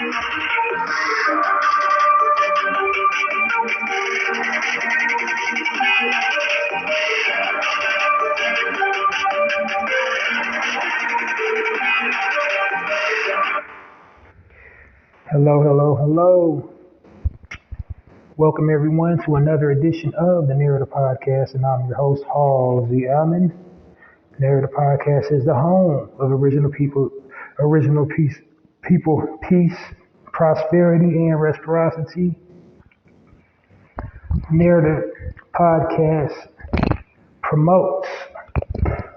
Hello, hello, hello. Welcome everyone to another edition of the Narrator Podcast, and I'm your host, hallziespoetrycorner. Narrator Podcast is the home of peace, prosperity, and reciprocity. Narrator Podcast promotes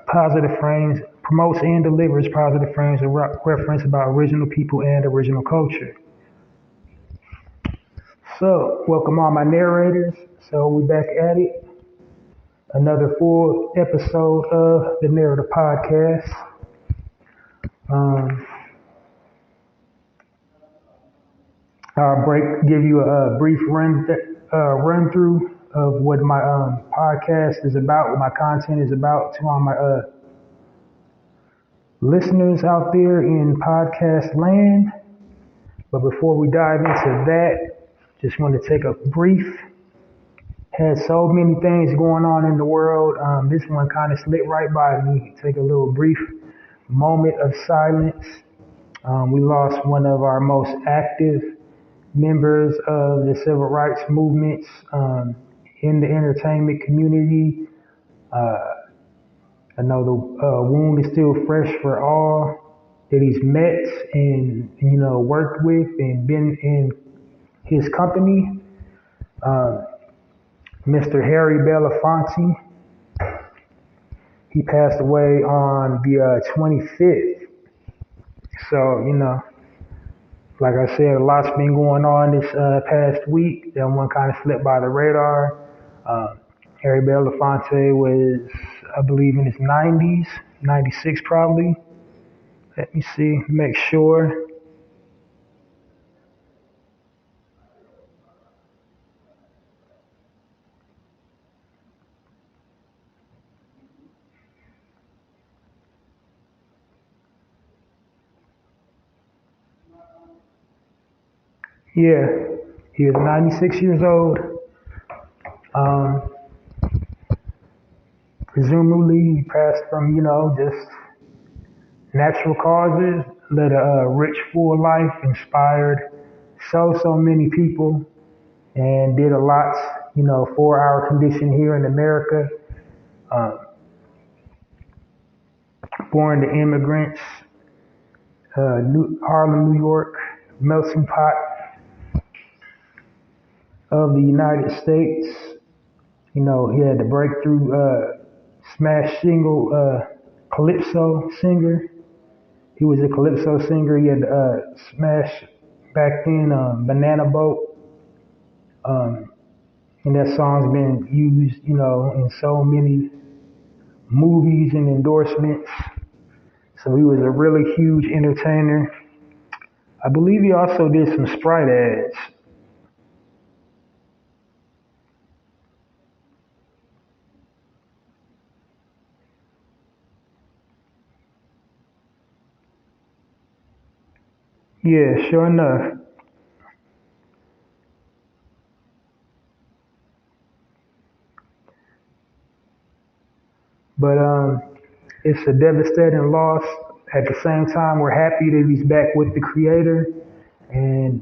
promotes and delivers positive frames of reference about original people and original culture. So, welcome all my narrators. So, we're back at it. Another full episode of the Narrator Podcast. I'll give you a brief run through of what my podcast is about, what my content is about to all my listeners out there in podcast land. But before we dive into that, just want to take a brief. Had so many things going on in the world. This one kind of slipped right by me. Take a little brief moment of silence. We lost one of our most active members of the civil rights movements in the entertainment community. I know the wound is still fresh for all that he's met and worked with and been in his company. Mr. Harry Belafonte, he passed away on the 25th. So, like I said, a lot's been going on this past week. That one kind of slipped by the radar. Harry Belafonte was, I believe, in his 90s, 96 probably. Let me see, make sure. Yeah, he was 96 years old. Presumably he passed from, just natural causes, led a rich, full life, inspired so many people, and did a lot, for our condition here in America. Born to immigrants, Harlem, New York, melting pot of the United States. He had the breakthrough smash single Calypso singer. He was a Calypso singer. He had smash back then Banana Boat. And that song's been used, in so many movies and endorsements. So he was a really huge entertainer. I believe he also did some Sprite ads. Yeah, sure enough. But it's a devastating loss. At the same time, we're happy that he's back with the Creator. And,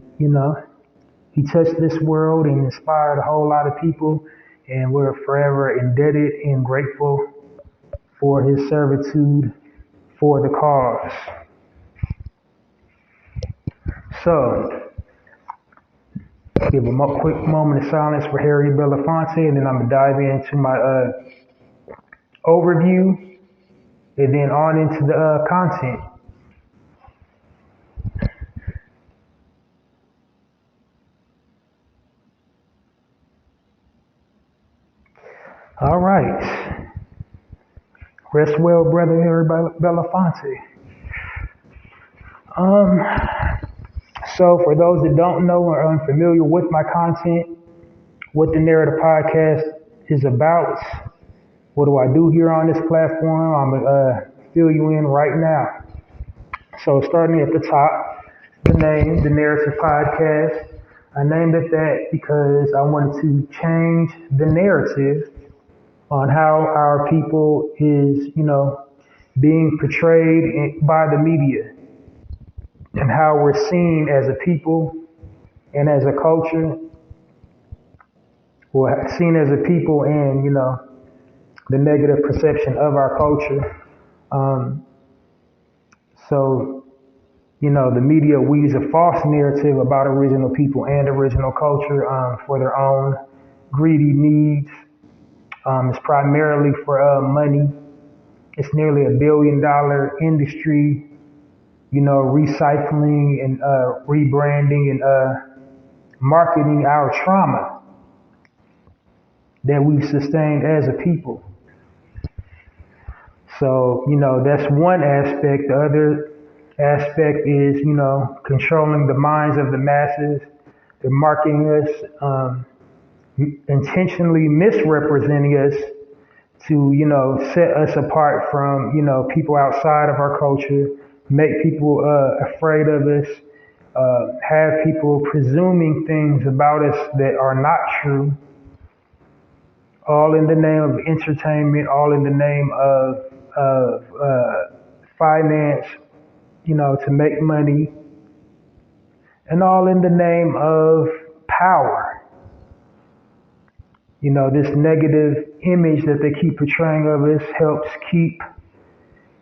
he touched this world and inspired a whole lot of people. And we're forever indebted and grateful for his servitude for the cause. So, give a quick moment of silence for Harry Belafonte, and then I'm going to dive into my overview, and then on into the content. All right. Rest well, brother Harry Belafonte. So for those that don't know or are unfamiliar with my content, what the Narrator Podcast is about, what do I do here on this platform, I'm going to fill you in right now. So starting at the top, the the name, the Narrative Podcast. I named it that because I wanted to change the narrative on how our people is, being portrayed by the media and how we're seen as a people and as a culture, or seen as a people and, the negative perception of our culture. So, the media weaves a false narrative about original people and original culture for their own greedy needs. It's primarily for money. It's nearly $1 billion industry, recycling and rebranding and marketing our trauma that we've sustained as a people. So, that's one aspect. The other aspect is, controlling the minds of the masses. They're marketing us, intentionally misrepresenting us to, set us apart from, people outside of our culture, make people afraid of us, have people presuming things about us that are not true, all in the name of entertainment, all in the name of finance, to make money, and all in the name of power. This negative image that they keep portraying of us helps keep,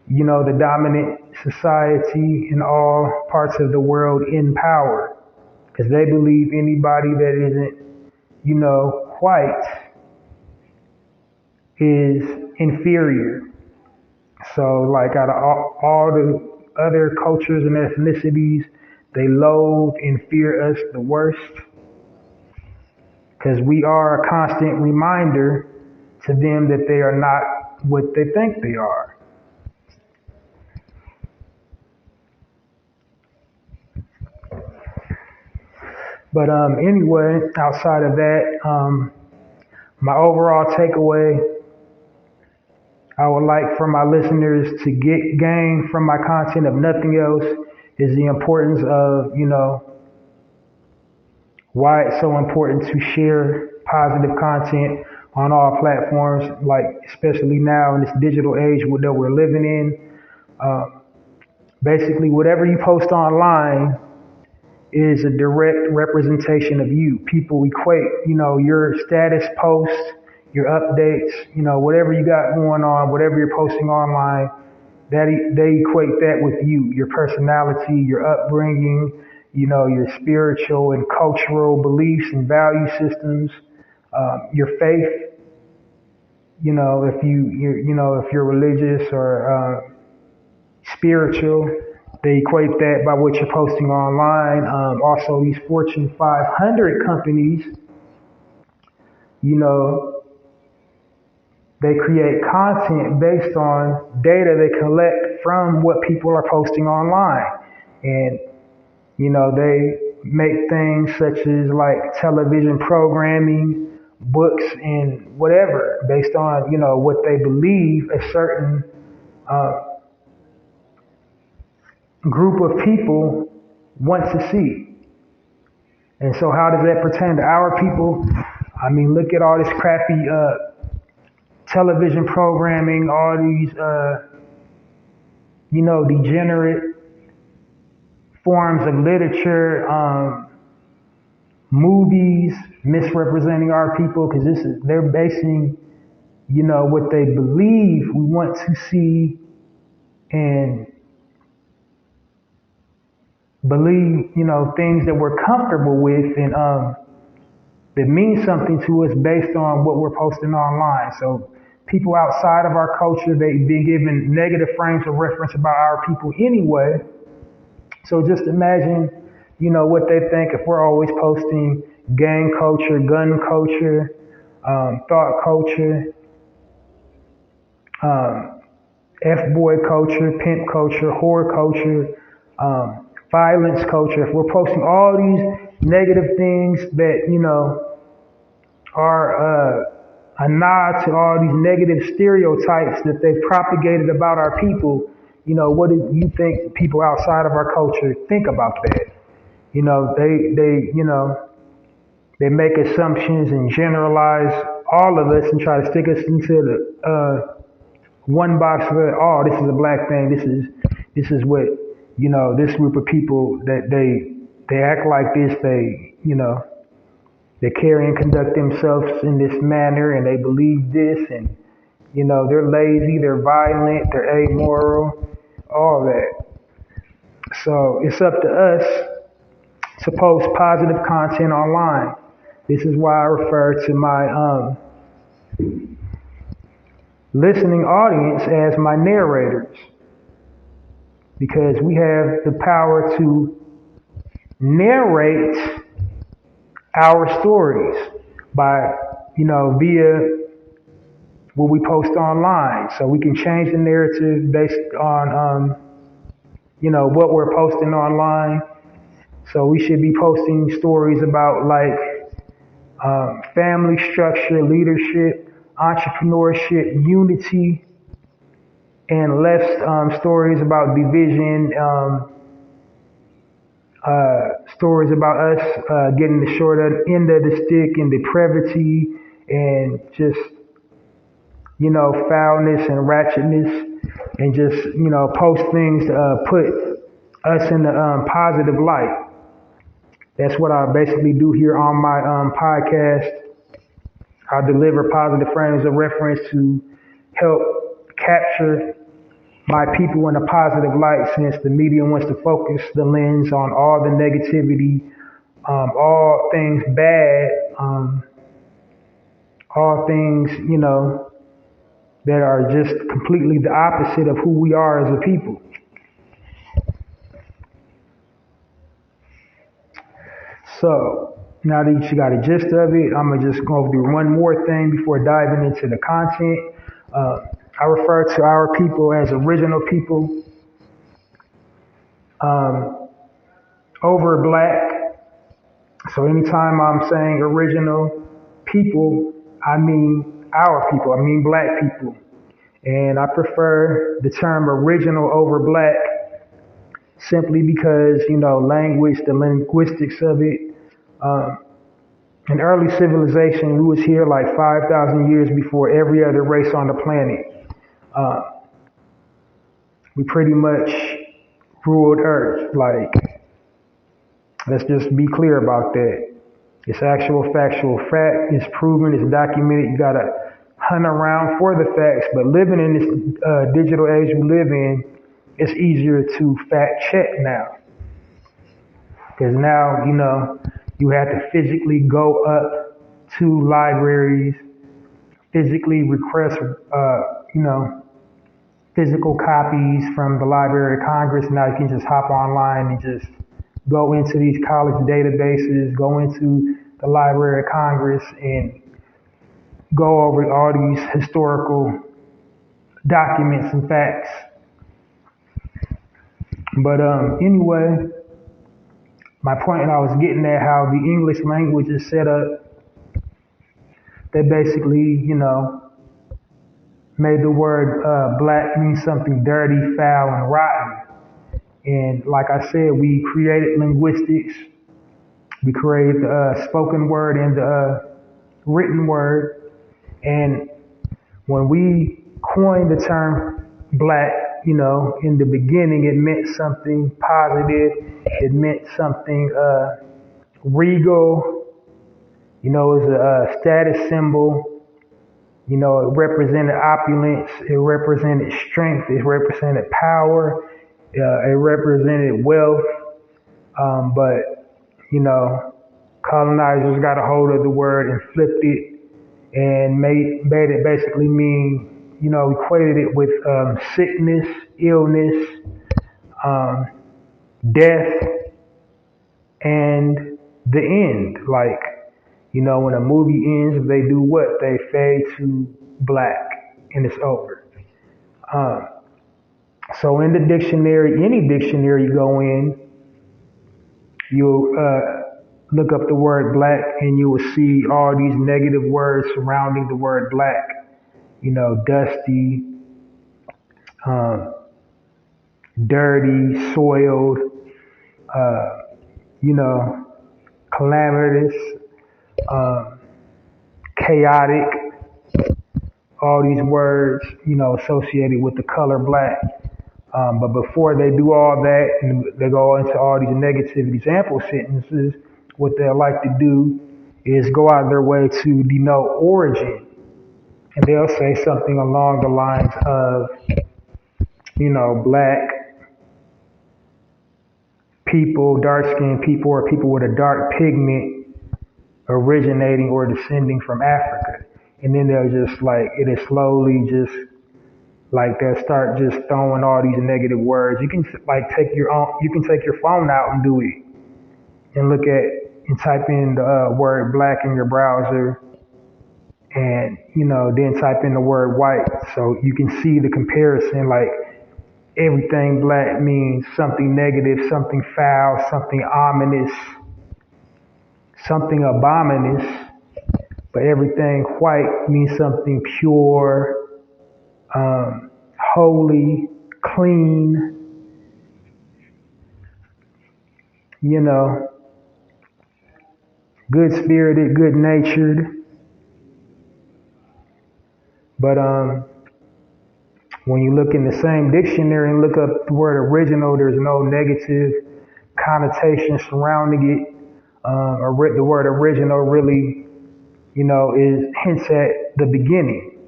the dominant society in all parts of the world in power, because they believe anybody that isn't, white is inferior. So like out of all the other cultures and ethnicities, they loathe and fear us the worst, because we are a constant reminder to them that they are not what they think they are. But anyway, outside of that, my overall takeaway, I would like for my listeners to gain from my content, if nothing else, is the importance of, why it's so important to share positive content on all platforms, like especially now in this digital age that we're living in. Basically, whatever you post online is a direct representation of you. People equate, your status posts, your updates, whatever you got going on, whatever you're posting online, they equate that with you, your personality, your upbringing, your spiritual and cultural beliefs and value systems, your faith. If you're religious or spiritual, they equate that by what you're posting online. Also, these Fortune 500 companies, they create content based on data they collect from what people are posting online. And, they make things such as like television programming, books, and whatever based on, what they believe a certain group of people want to see. And so how does that pertain to our people? I mean, look at all this crappy television programming, all these, degenerate forms of literature, movies misrepresenting our people, because they're basing, what they believe we want to see and believe, things that we're comfortable with and that mean something to us based on what we're posting online. So people outside of our culture, they've been given negative frames of reference about our people anyway. So just imagine, what they think if we're always posting gang culture, gun culture, thought culture, F-boy culture, pimp culture, whore culture, violence culture. If we're posting all these negative things that, are a nod to all these negative stereotypes that they've propagated about our people, what do you think people outside of our culture think about that? They make assumptions and generalize all of us and try to stick us into the one box of it. Oh, this is a black thing. This is what this group of people that they act like this. They carry and conduct themselves in this manner, and they believe this, and they're lazy, they're violent, they're amoral, all that. So it's up to us to post positive content online. This is why I refer to my listening audience as my narrators, because we have the power to narrate our stories by, via what we post online. So we can change the narrative based on, what we're posting online. So we should be posting stories about family structure, leadership, entrepreneurship, unity, and less stories about division, stories about us getting the short end of the stick and depravity and just, foulness and ratchetness, and just, post things to put us in the positive light. That's what I basically do here on my podcast. I deliver positive frames of reference to help capture my people in a positive light, since the media wants to focus the lens on all the negativity, all things bad, all things, that are just completely the opposite of who we are as a people. So now that you got a gist of it, I'm gonna just go through one more thing before diving into the content. I refer to our people as original people over black. So anytime I'm saying original people, I mean our people, I mean black people. And I prefer the term original over black simply because, language, the linguistics of it. In early civilization, we was here like 5,000 years before every other race on the planet. We pretty much ruled Earth. Let's just be clear about that. It's actual factual fact. It's proven. It's documented. You gotta hunt around for the facts. But living in this digital age we live in, it's easier to fact check now. Because now, you have to physically go up to libraries, physically request, physical copies from the Library of Congress. Now you can just hop online and just go into these college databases, go into the Library of Congress and go over all these historical documents and facts. But anyway, my point I was getting at how the English language is set up, they basically, made the word black mean something dirty, foul, and rotten. And like I said, we created linguistics. We created the spoken word and the written word. And when we coined the term black, in the beginning, it meant something positive. It meant something regal. It was a status symbol. It represented opulence. It represented strength. It represented power. It represented wealth. But colonizers got a hold of the word and flipped it and made it basically mean, equated it with sickness, illness, death, and the end. When a movie ends, they do what? They fade to black and it's over. So in the dictionary, any dictionary you go in, you'll look up the word black and you will see all these negative words surrounding the word black. Dusty, dirty, soiled, you know, calamitous, chaotic, all these words, associated with the color black. But before they do all that and they go into all these negative example sentences, what they'll like to do is go out of their way to denote origin. And they'll say something along the lines of, black people, dark-skinned people, or people with a dark pigment originating or descending from Africa. And then they'll just it'll slowly just they'll start just throwing all these negative words. You can take your phone out and do it, and type in the word black in your browser, and then type in the word white, so you can see the comparison. Like everything black means something negative, something foul, something ominous, something abominous, but everything white means something pure, holy, clean, good-spirited, good-natured. But when you look in the same dictionary and look up the word original, there's no negative connotation surrounding it. The word original really, hints at the beginning,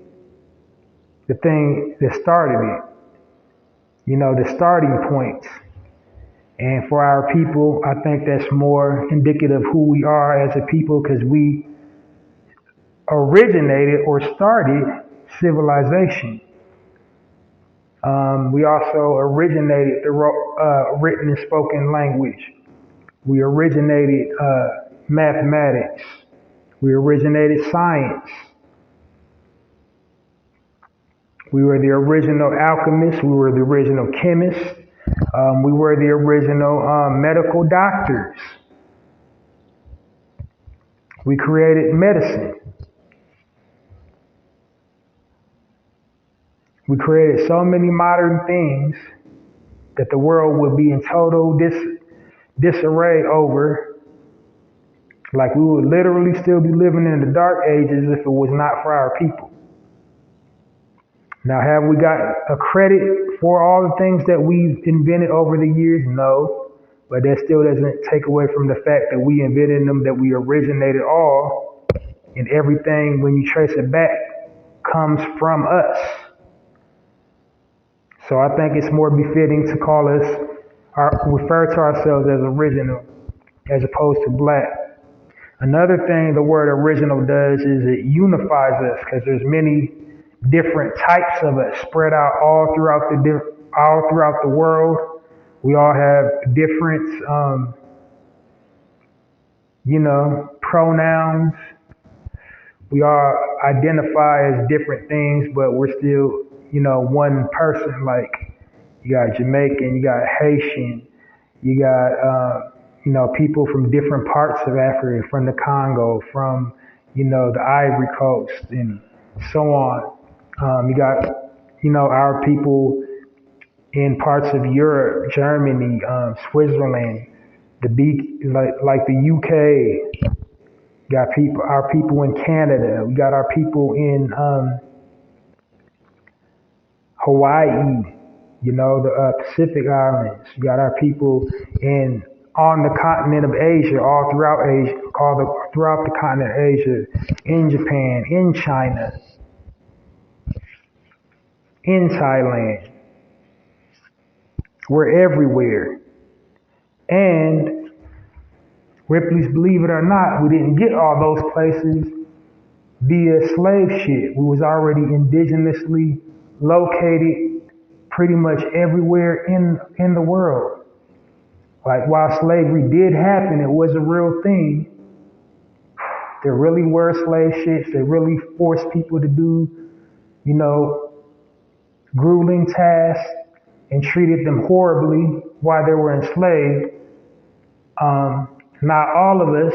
the thing that started it, the starting point. And for our people, I think that's more indicative of who we are as a people, because we originated or started civilization. We also originated the written and spoken language. We originated mathematics. We originated science. We were the original alchemists. We were the original chemists. We were the original medical doctors. We created medicine. We created so many modern things that the world would be in total disarray over. Like we would literally still be living in the dark ages if it was not for our people. Now, have we got a credit for all the things that we've invented over the years? No, but that still doesn't take away from the fact that we invented them, that we originated all, and everything, when you trace it back, comes from us. So I think it's more befitting to refer to ourselves as original as opposed to black. Another thing the word original does is it unifies us, because there's many different types of us spread out all throughout the world. We all have different, pronouns. We all identify as different things, but we're still, one person. Like you got Jamaican, you got Haitian, you got, people from different parts of Africa, from the Congo, from, the Ivory Coast, and so on. You got, our people in parts of Europe, Germany, Switzerland, like the UK. Got our people in Canada. We got our people in Hawaii. The Pacific Islands. You got our people on the continent of Asia, all throughout Asia, throughout the continent of Asia, in Japan, in China, in Thailand. We're everywhere. And Ripley's, believe it or not, we didn't get all those places via slave ship. We was already indigenously located pretty much everywhere in the world. Like while slavery did happen, it was a real thing. There really were slave ships. They really forced people to do, grueling tasks and treated them horribly while they were enslaved. Not all of us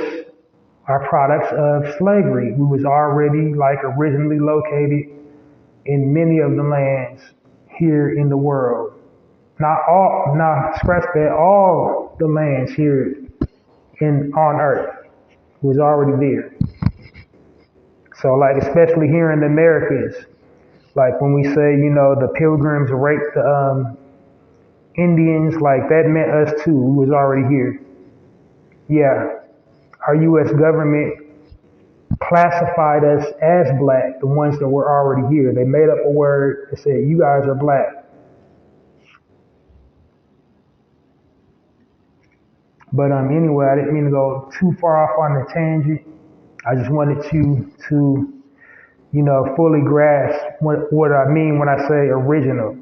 are products of slavery. We was already originally located in many of the lands here in the world. Not all, scratch that, all the lands here on Earth. It was already there. So like, especially here in the Americas, like when we say, the Pilgrims raped the Indians, like that meant us too. We was already here. Yeah, our U.S. government classified us as black, the ones that were already here. They made up a word that said, you guys are black. But anyway, I didn't mean to go too far off on the tangent. I just wanted you to, fully grasp what I mean when I say original.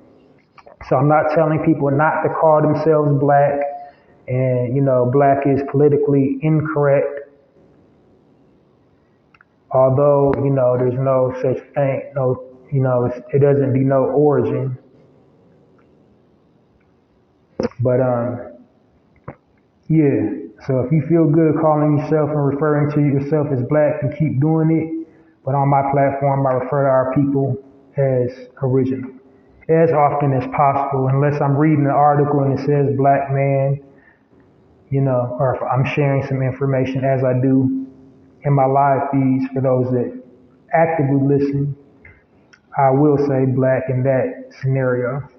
So I'm not telling people not to call themselves black, and, black is politically incorrect. Although, there's no such thing, it doesn't denote origin. But, yeah, so if you feel good calling yourself and referring to yourself as black, then keep doing it. But on my platform, I refer to our people as original, as often as possible, unless I'm reading an article and it says black man, or if I'm sharing some information, as I do in my live feeds for those that actively listen, I will say black in that scenario.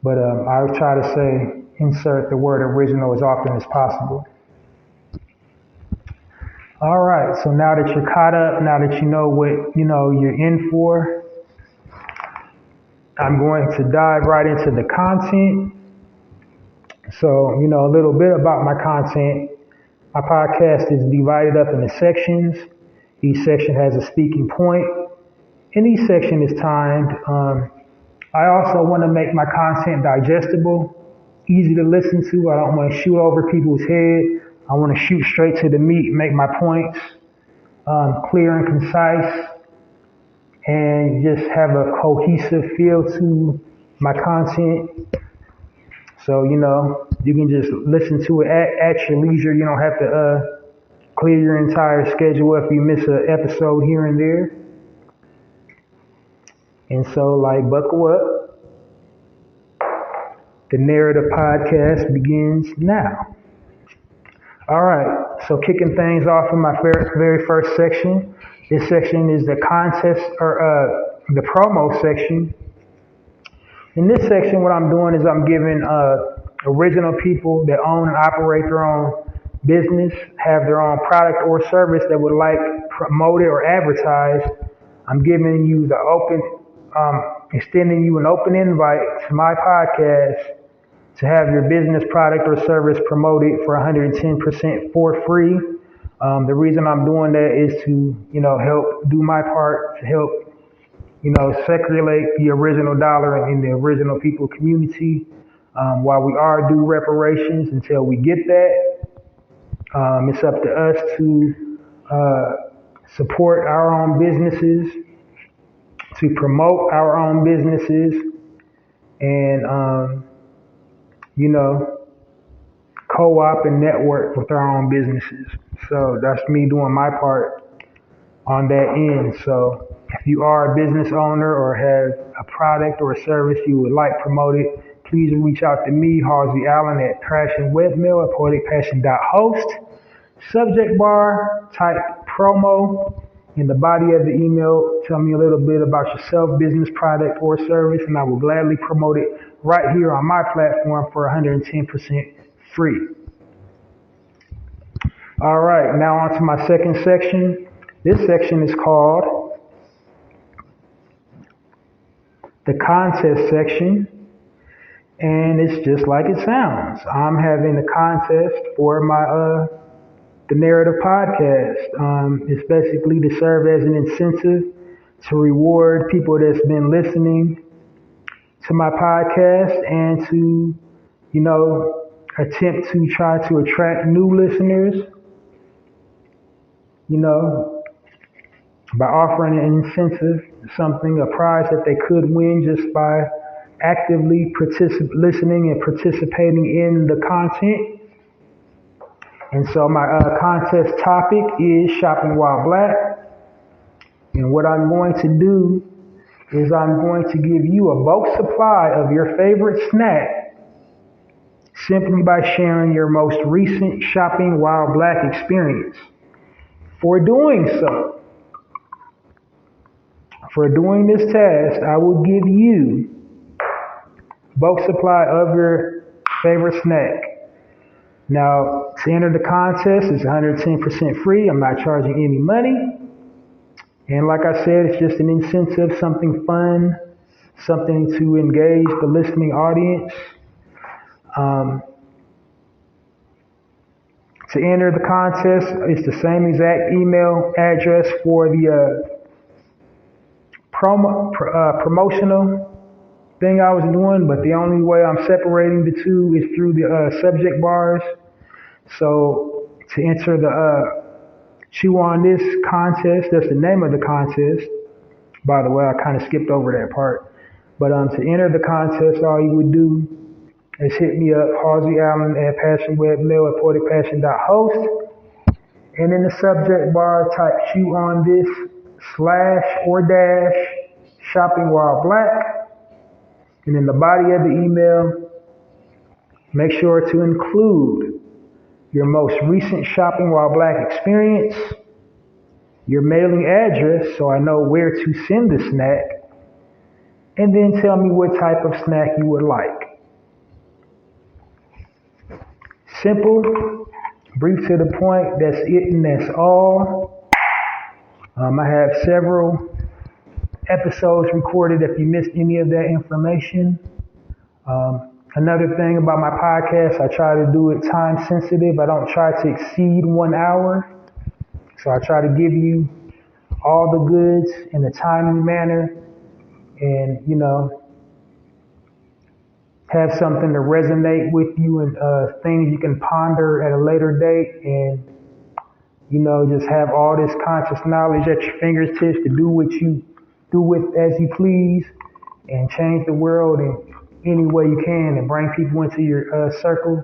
But I try to say, insert the word original as often as possible. All right, so now that you're caught up, now that you know what, you're in for, I'm going to dive right into the content. So, a little bit about my content. My podcast is divided up into sections. Each section has a speaking point, and each section is timed. I also want to make my content digestible, easy to listen to. I don't want to shoot over people's head. I want to shoot straight to the meat, make my points clear and concise, and just have a cohesive feel to my content. So, you can just listen to it at your leisure. You don't have to clear your entire schedule if you miss an episode here and there. And so, buckle up. The Narrator podcast begins now. All right, so kicking things off in my very first section. This section is the contest, or the promo section. In this section, what I'm doing is I'm giving original people that own and operate their own business, have their own product or service that would like promoted or advertised. I'm giving you extending you an open invite to my podcast to have your business, product, or service promoted for 110% for free. The reason I'm doing that is to, help do my part to help, circulate the original dollar in the original people community. While we are due reparations until we get that, it's up to us to support our own businesses, to promote our own businesses, and, co-op and network with our own businesses. So that's me doing my part on that end. So if you are a business owner or have a product or a service you would like promoted, please reach out to me, Halsey Allen, at passionwebmail at poeticpassion.host. Subject bar, type promo. In the body of the email, tell me a little bit about yourself, business, product, or service, and I will gladly promote it right here on my platform for 110% free. All right, now on to my second section. This section is called the contest section, and it's just like it sounds. I'm having a contest for my the Narrator podcast. It's basically to serve as an incentive to reward people that's been listening to my podcast and to, attempt to try to attract new listeners, by offering an incentive, a prize that they could win just by actively listening and participating in the content. And so my contest topic is shopping while black. And what I'm going to do is I'm going to give you a bulk supply of your favorite snack simply by sharing your most recent shopping while black experience. For doing this task, I will give you bulk supply of your favorite snack. Now, to enter the contest, it's 110% free. I'm not charging any money. And like I said, it's just an incentive, something fun, something to engage the listening audience. To enter the contest, it's the same exact email address for the promotional thing I was doing, but the only way I'm separating the two is through the subject bars. So to enter the Chew on This contest, that's the name of the contest. By the way, I kind of skipped over that part. But to enter the contest, all you would do is hit me up, hallziespoetrycorner@passionwebmail@poeticpassion.host. And in the subject bar, type Chew on This / shopping while black. And in the body of the email, make sure to include your most recent shopping while black experience, your mailing address so I know where to send the snack, and then tell me what type of snack you would like. Simple, brief to the point, that's it and that's all. I have several episodes recorded if you missed any of that information. Another thing about my podcast, I try to do it time sensitive. I don't try to exceed 1 hour. So I try to give you all the goods in a timely manner and, have something to resonate with you and things you can ponder at a later date and, just have all this conscious knowledge at your fingertips to do what you do with as you please and change the world in any way you can and bring people into your circle,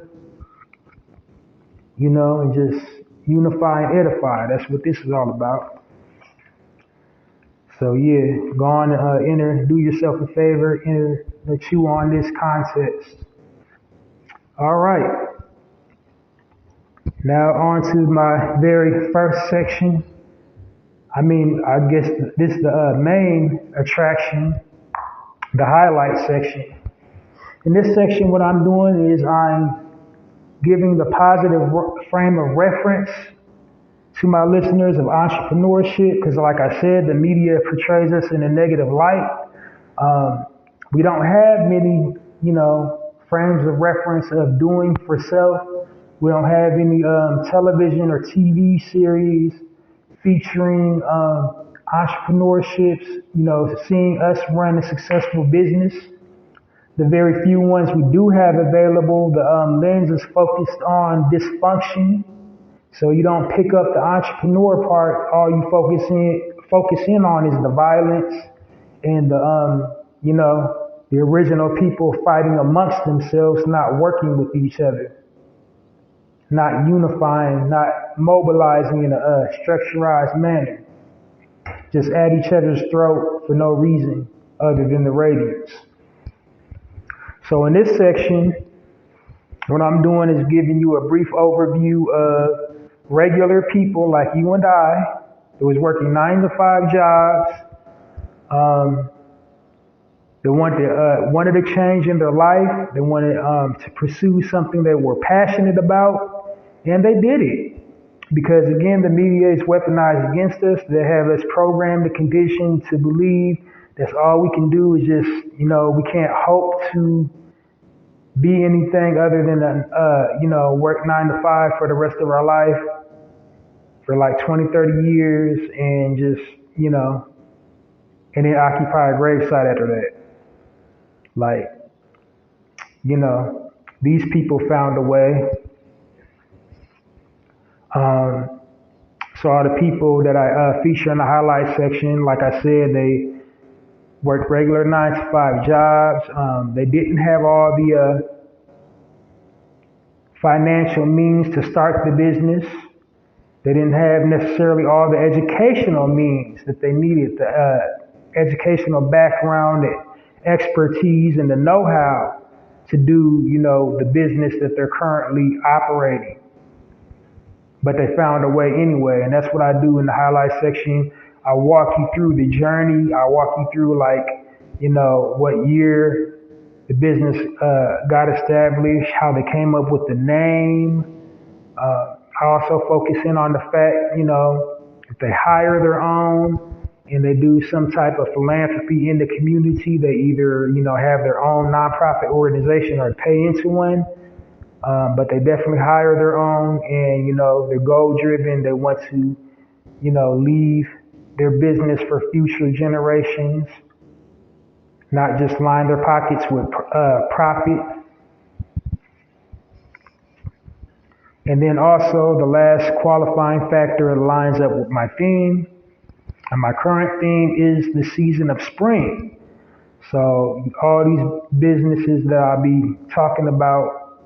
and just unify and edify. That's what this is all about. So yeah, go on and do yourself a favor, enter the Chew on This contest. All right. Now on to my very first section. I guess this is the main attraction, the highlight section. In this section, what I'm doing is I'm giving the positive frame of reference to my listeners of entrepreneurship, because like I said, the media portrays us in a negative light. We don't have many, frames of reference of doing for self. We don't have any television or TV series featuring entrepreneurships, seeing us run a successful business. The very few ones we do have available, the lens is focused on dysfunction. So you don't pick up the entrepreneur part. All you focus in on is the violence and the original people fighting amongst themselves, not working with each other, not unifying, not mobilizing in a structurized manner, just at each other's throat for no reason other than the ratings. So in this section, what I'm doing is giving you a brief overview of regular people like you and I that was working 9-to-5 jobs, that wanted a change in their life, they wanted to pursue something they were passionate about, and they did it. Because again, the media is weaponized against us. They have us programmed and conditioned to believe that's all we can do is just, we can't hope to be anything other than, work 9-to-5 for the rest of our life for like 20, 30 years and just, and then occupy a gravesite after that. Like, these people found a way. So all the people that I feature in the highlight section, like I said, they worked regular 9-to-5 jobs. They didn't have all the financial means to start the business. They didn't have necessarily all the educational means that they needed, the educational background, the expertise, and the know-how to do, the business that they're currently operating. But they found a way anyway, and that's what I do in the highlight section. I walk you through the journey. I walk you through what year the business got established, how they came up with the name. I also focus in on the fact, if they hire their own and they do some type of philanthropy in the community, they either, have their own nonprofit organization or pay into one. But they definitely hire their own, and, they're goal driven. They want to, leave their business for future generations, not just line their pockets with profit. And then also the last qualifying factor that lines up with my theme. And my current theme is the season of spring. So all these businesses that I'll be talking about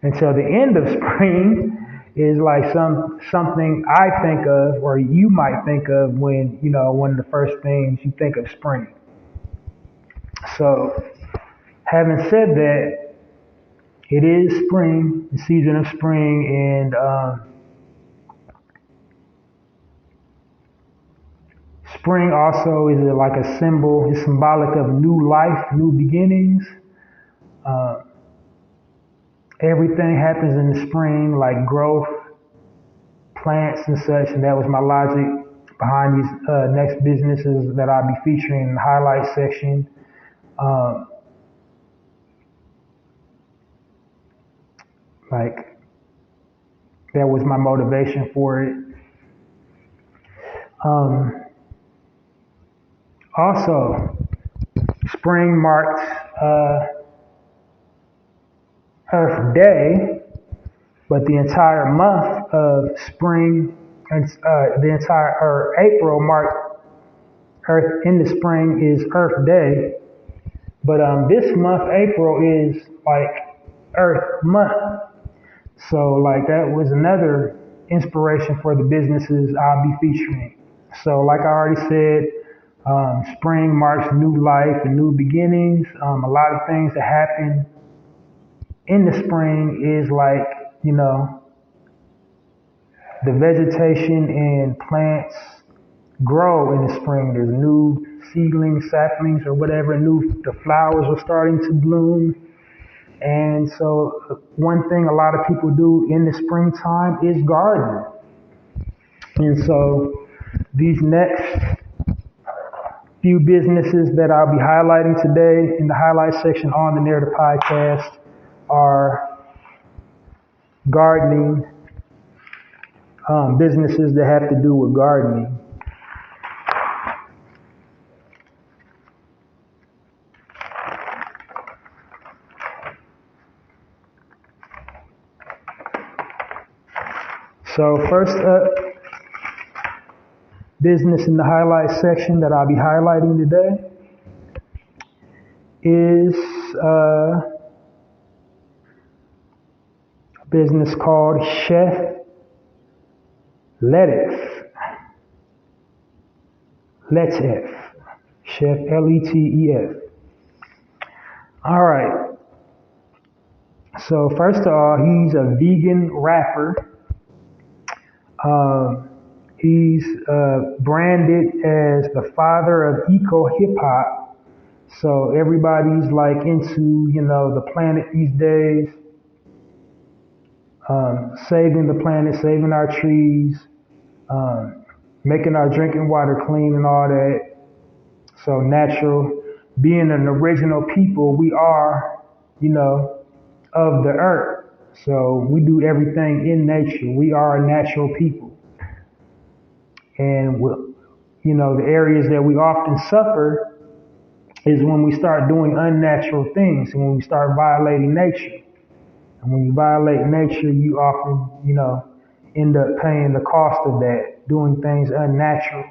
until the end of spring is like something I think of, or you might think of when, one of the first things you think of spring. So having said that, it is spring, the season of spring, and spring also is like a symbol, is symbolic of new life, new beginnings. Everything happens in the spring, like growth, plants and such, and that was my logic behind these next businesses that I'll be featuring in the highlight section. That was my motivation for it. Also, spring marks Earth Day, but the entire month of spring and April marked Earth in the spring is Earth Day. But this month, April, is like Earth Month. So that was another inspiration for the businesses I'll be featuring. So like I already said, spring marks new life and new beginnings. A lot of things that happen in the spring is the vegetation and plants grow in the spring. There's new seedlings, saplings, or whatever, the flowers are starting to bloom. And so one thing a lot of people do in the springtime is garden. And so these next few businesses that I'll be highlighting today in the highlight section on the Narrator podcast are gardening, businesses that have to do with gardening. So first up, business in the highlight section that I'll be highlighting today is a business called Chef Letef. Chef Letef. All right. So first of all, he's a vegan rapper. He's branded as the father of eco hip hop. So everybody's into, the planet these days, saving the planet, saving our trees, making our drinking water clean and all that. So natural, being an original people, we are, of the earth. So we do everything in nature. We are a natural people. And, the areas that we often suffer is when we start doing unnatural things and when we start violating nature. And when you violate nature, you often, end up paying the cost of that, doing things unnatural.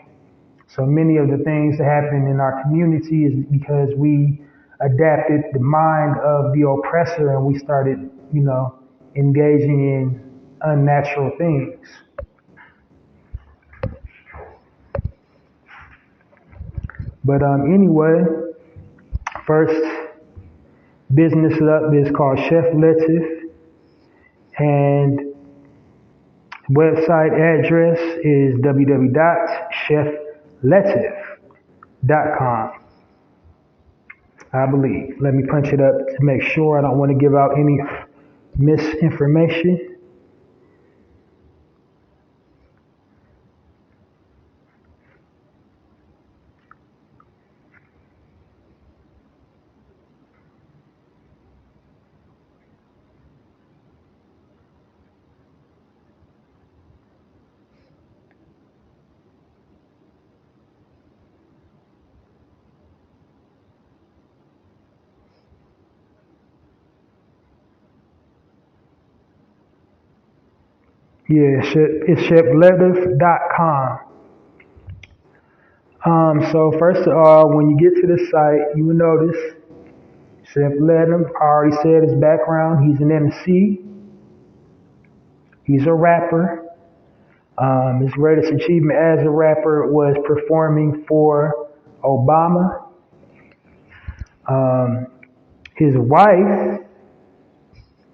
So many of the things that happen in our community is because we adapted the mind of the oppressor and we started, engaging in unnatural things. But anyway, first business up is called Chef Letif, and website address is www.chefletif.com. I believe. Let me punch it up to make sure. I don't want to give out any misinformation. Yeah, it's chefletif.com. So first of all, when you get to the site, you will notice Chef Letif, I already said his background. He's an MC. He's a rapper. His greatest achievement as a rapper was performing for Obama. His wife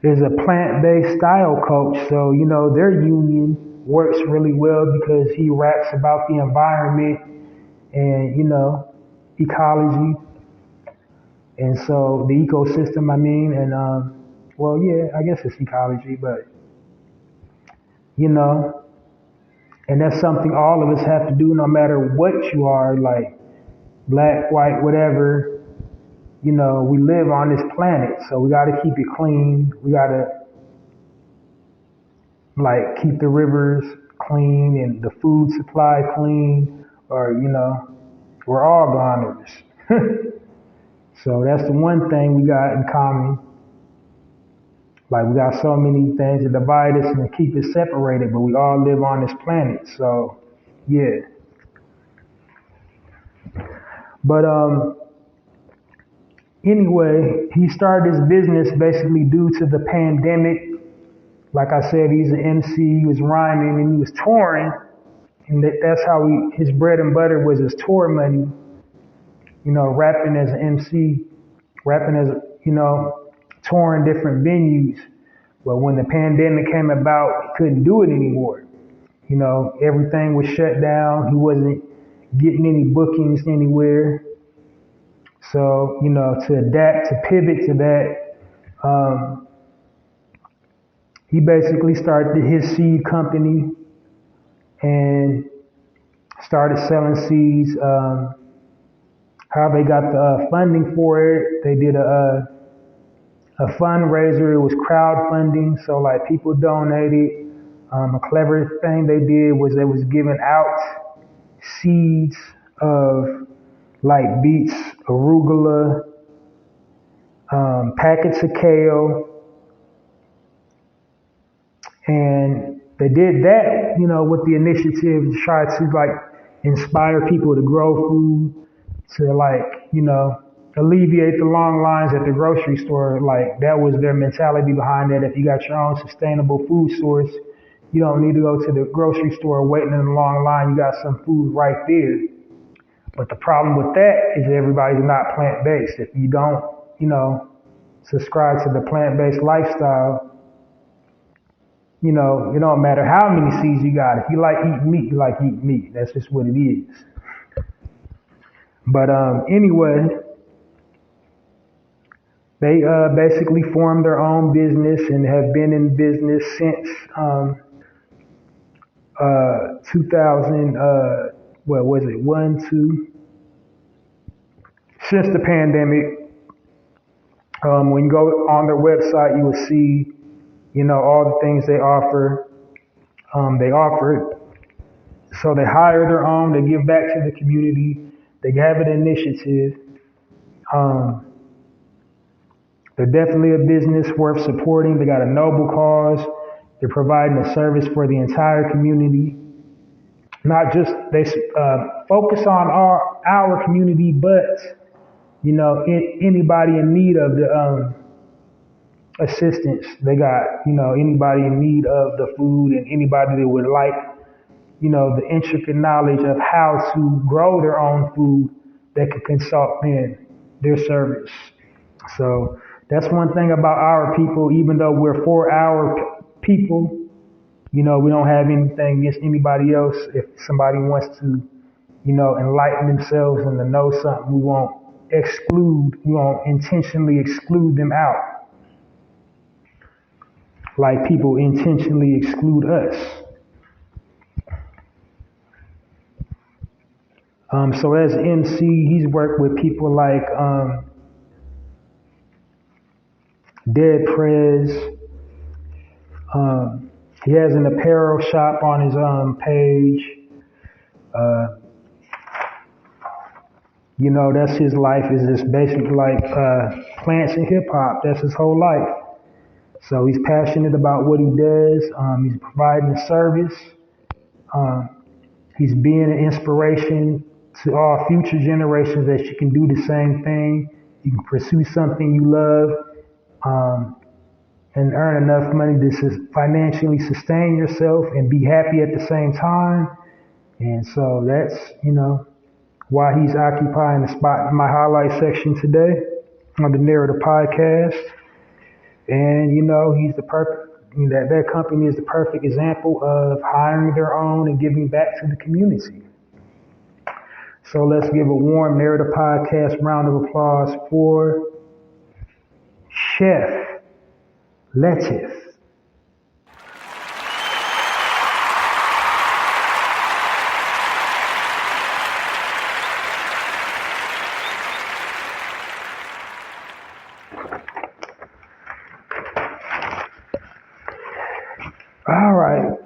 is a plant-based style coach, so their union works really well because he raps about the environment and ecology, and so the ecosystem. I mean, and well, yeah, I guess it's ecology, but and that's something all of us have to do, no matter what you are, like black, white, whatever. We live on this planet, so we got to keep it clean. We got to keep the rivers clean and the food supply clean, or we're all goners. So that's the one thing we got in common. Like, we got so many things that divide us and keep us separated, but we all live on this planet. So yeah. But anyway, he started his business basically due to the pandemic. Like I said, he's an MC, he was rhyming and he was touring. And that's how his bread and butter was his tour money. Rapping as an MC, rapping as, touring different venues. But when the pandemic came about, he couldn't do it anymore. Everything was shut down. He wasn't getting any bookings anywhere. So, to adapt, to pivot to that, he basically started his seed company and started selling seeds. How they got the funding for it, they did a fundraiser. It was crowdfunding, so like people donated. A clever thing they did was they was giving out seeds of like beets, arugula, packets of kale, and they did that, with the initiative to try to inspire people to grow food, to alleviate the long lines at the grocery store. Like, that was their mentality behind that. If you got your own sustainable food source, you don't need to go to the grocery store waiting in a long line. You got some food right there. But the problem with that is everybody's not plant-based. If you don't, subscribe to the plant-based lifestyle, it don't matter how many seeds you got. If you like eating meat, you like eating meat. That's just what it is. But anyway, they basically formed their own business and have been in business since 2000. What was it? Since the pandemic. When you go on their website, you will see, all the things they offer. They offer. So they hire their own. They give back to the community. They have an initiative. They're definitely a business worth supporting. They got a noble cause. They're providing a service for the entire community. Not just, they focus on our community, but, anybody in need of the assistance. They got, anybody in need of the food and anybody that would like, the intricate knowledge of how to grow their own food that could consult in their service. So That's one thing about our people, even though we're for our people, we don't have anything against anybody else. If somebody wants to, enlighten themselves and to know something, we won't intentionally exclude them out. Like people intentionally exclude us. So as MC, he's worked with people like Dead Prez. He has an apparel shop on his page. That's his life, is just basically like plants and hip hop. That's his whole life. So he's passionate about what he does. He's providing a service. He's being an inspiration to all future generations that you can do the same thing. You can pursue something you love and earn enough money to financially sustain yourself and be happy at the same time. And so that's, why he's occupying the spot in my highlight section today on the Narrator podcast. And, he's the perfect, that company is the perfect example of hiring their own and giving back to the community. So let's give a warm Narrator podcast round of applause for Chef Lettuce. All right.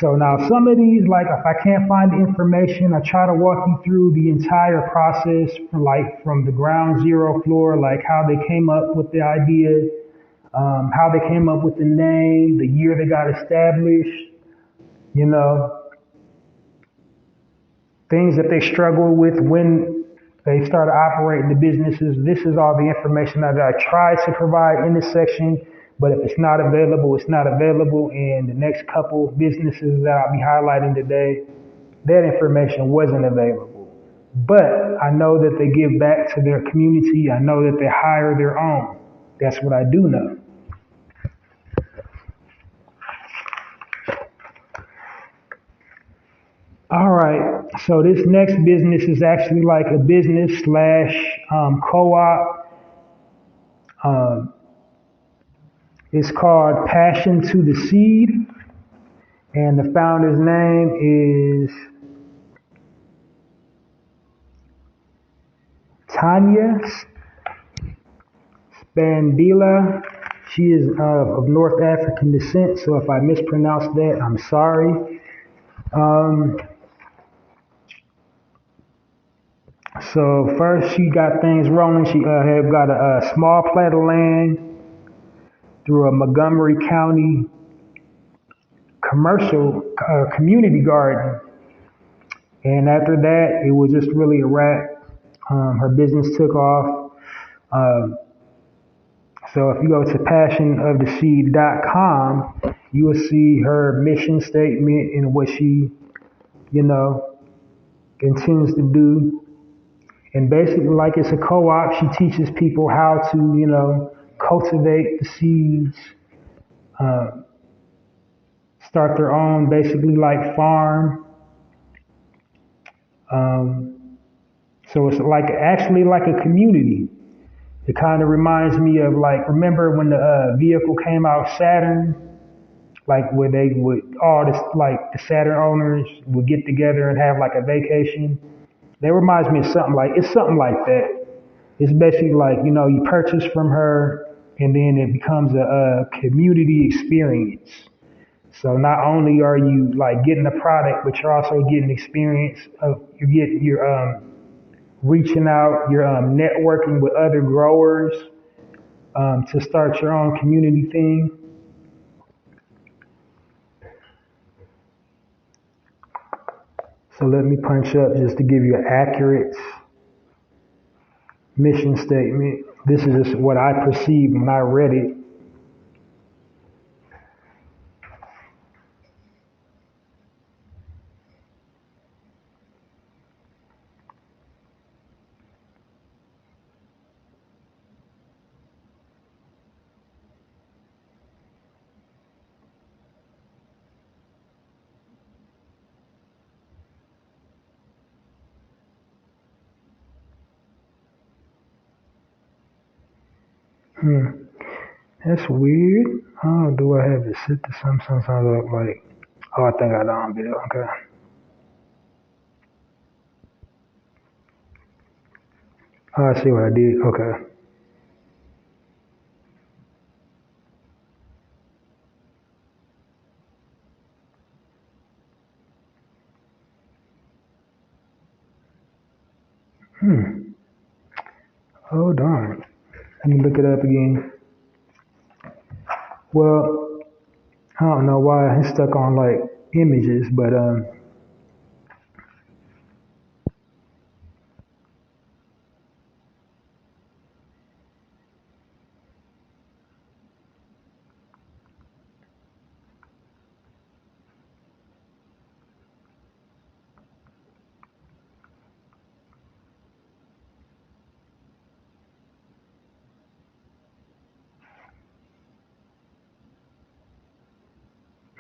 So now some of these, like if I can't find the information, I try to walk you through the entire process, from the ground zero floor, like how they came up with the idea, how they came up with the name, the year they got established, things that they struggled with when they started operating the businesses. This is all the information that I try to provide in this section. But if it's not available, it's not available. And the next couple businesses that I'll be highlighting today, that information wasn't available. But I know that they give back to their community. I know that they hire their own. That's what I do know. All right. So this next business is actually like a business slash co-op. It's called Passion to the Seed, and the founder's name is Tanya Spandila. She is of North African descent, so if I mispronounce that, I'm sorry. So first, she got things rolling. She had got a small plot of land through a Montgomery County commercial community garden. And after that, it was just really a wrap. Her business took off. So if you go to passionoftheseed.com, you will see her mission statement and what she, intends to do. And basically, like it's a co-op, she teaches people how to, cultivate the seeds, start their own, basically like farm. So it's actually like a community. It kind of reminds me of remember when the vehicle came out, Saturn, where they would, the Saturn owners would get together and have like a vacation. That reminds me of it's something like that. It's basically you purchase from her and then it becomes a community experience. So not only are you getting a product, but you're also getting experience of, you're reaching out, you're networking with other growers to start your own community thing. So let me punch up just to give you an accurate mission statement. This is just what I perceived when I read it. Hmm. That's weird. Oh, do I have it set to sometimes I look like, oh, I think I don't do. Okay. Oh, I see what I did. Okay. Hmm. Oh, darn. Let me look it up again. Well, I don't know why it's stuck on like images, but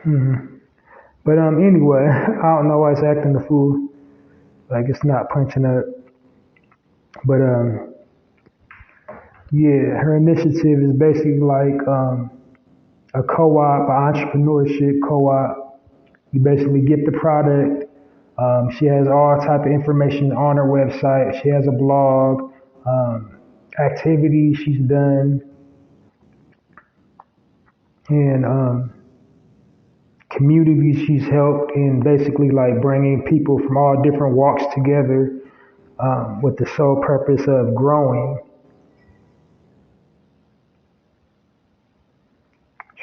hmm. But anyway, I don't know why it's acting the fool. Like it's not punching up. But yeah, her initiative is basically like a co-op, an entrepreneurship co-op. You basically get the product. She has all type of information on her website. She has a blog, activities she's done, and communities she's helped in basically like bringing people from all different walks together with the sole purpose of growing.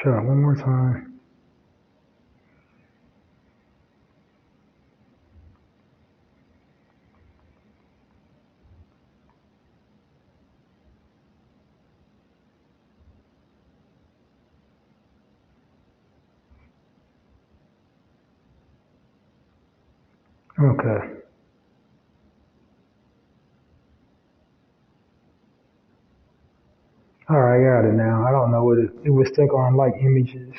Sure, one more time. Okay. All right, I got it now. I don't know what it was stuck on like images.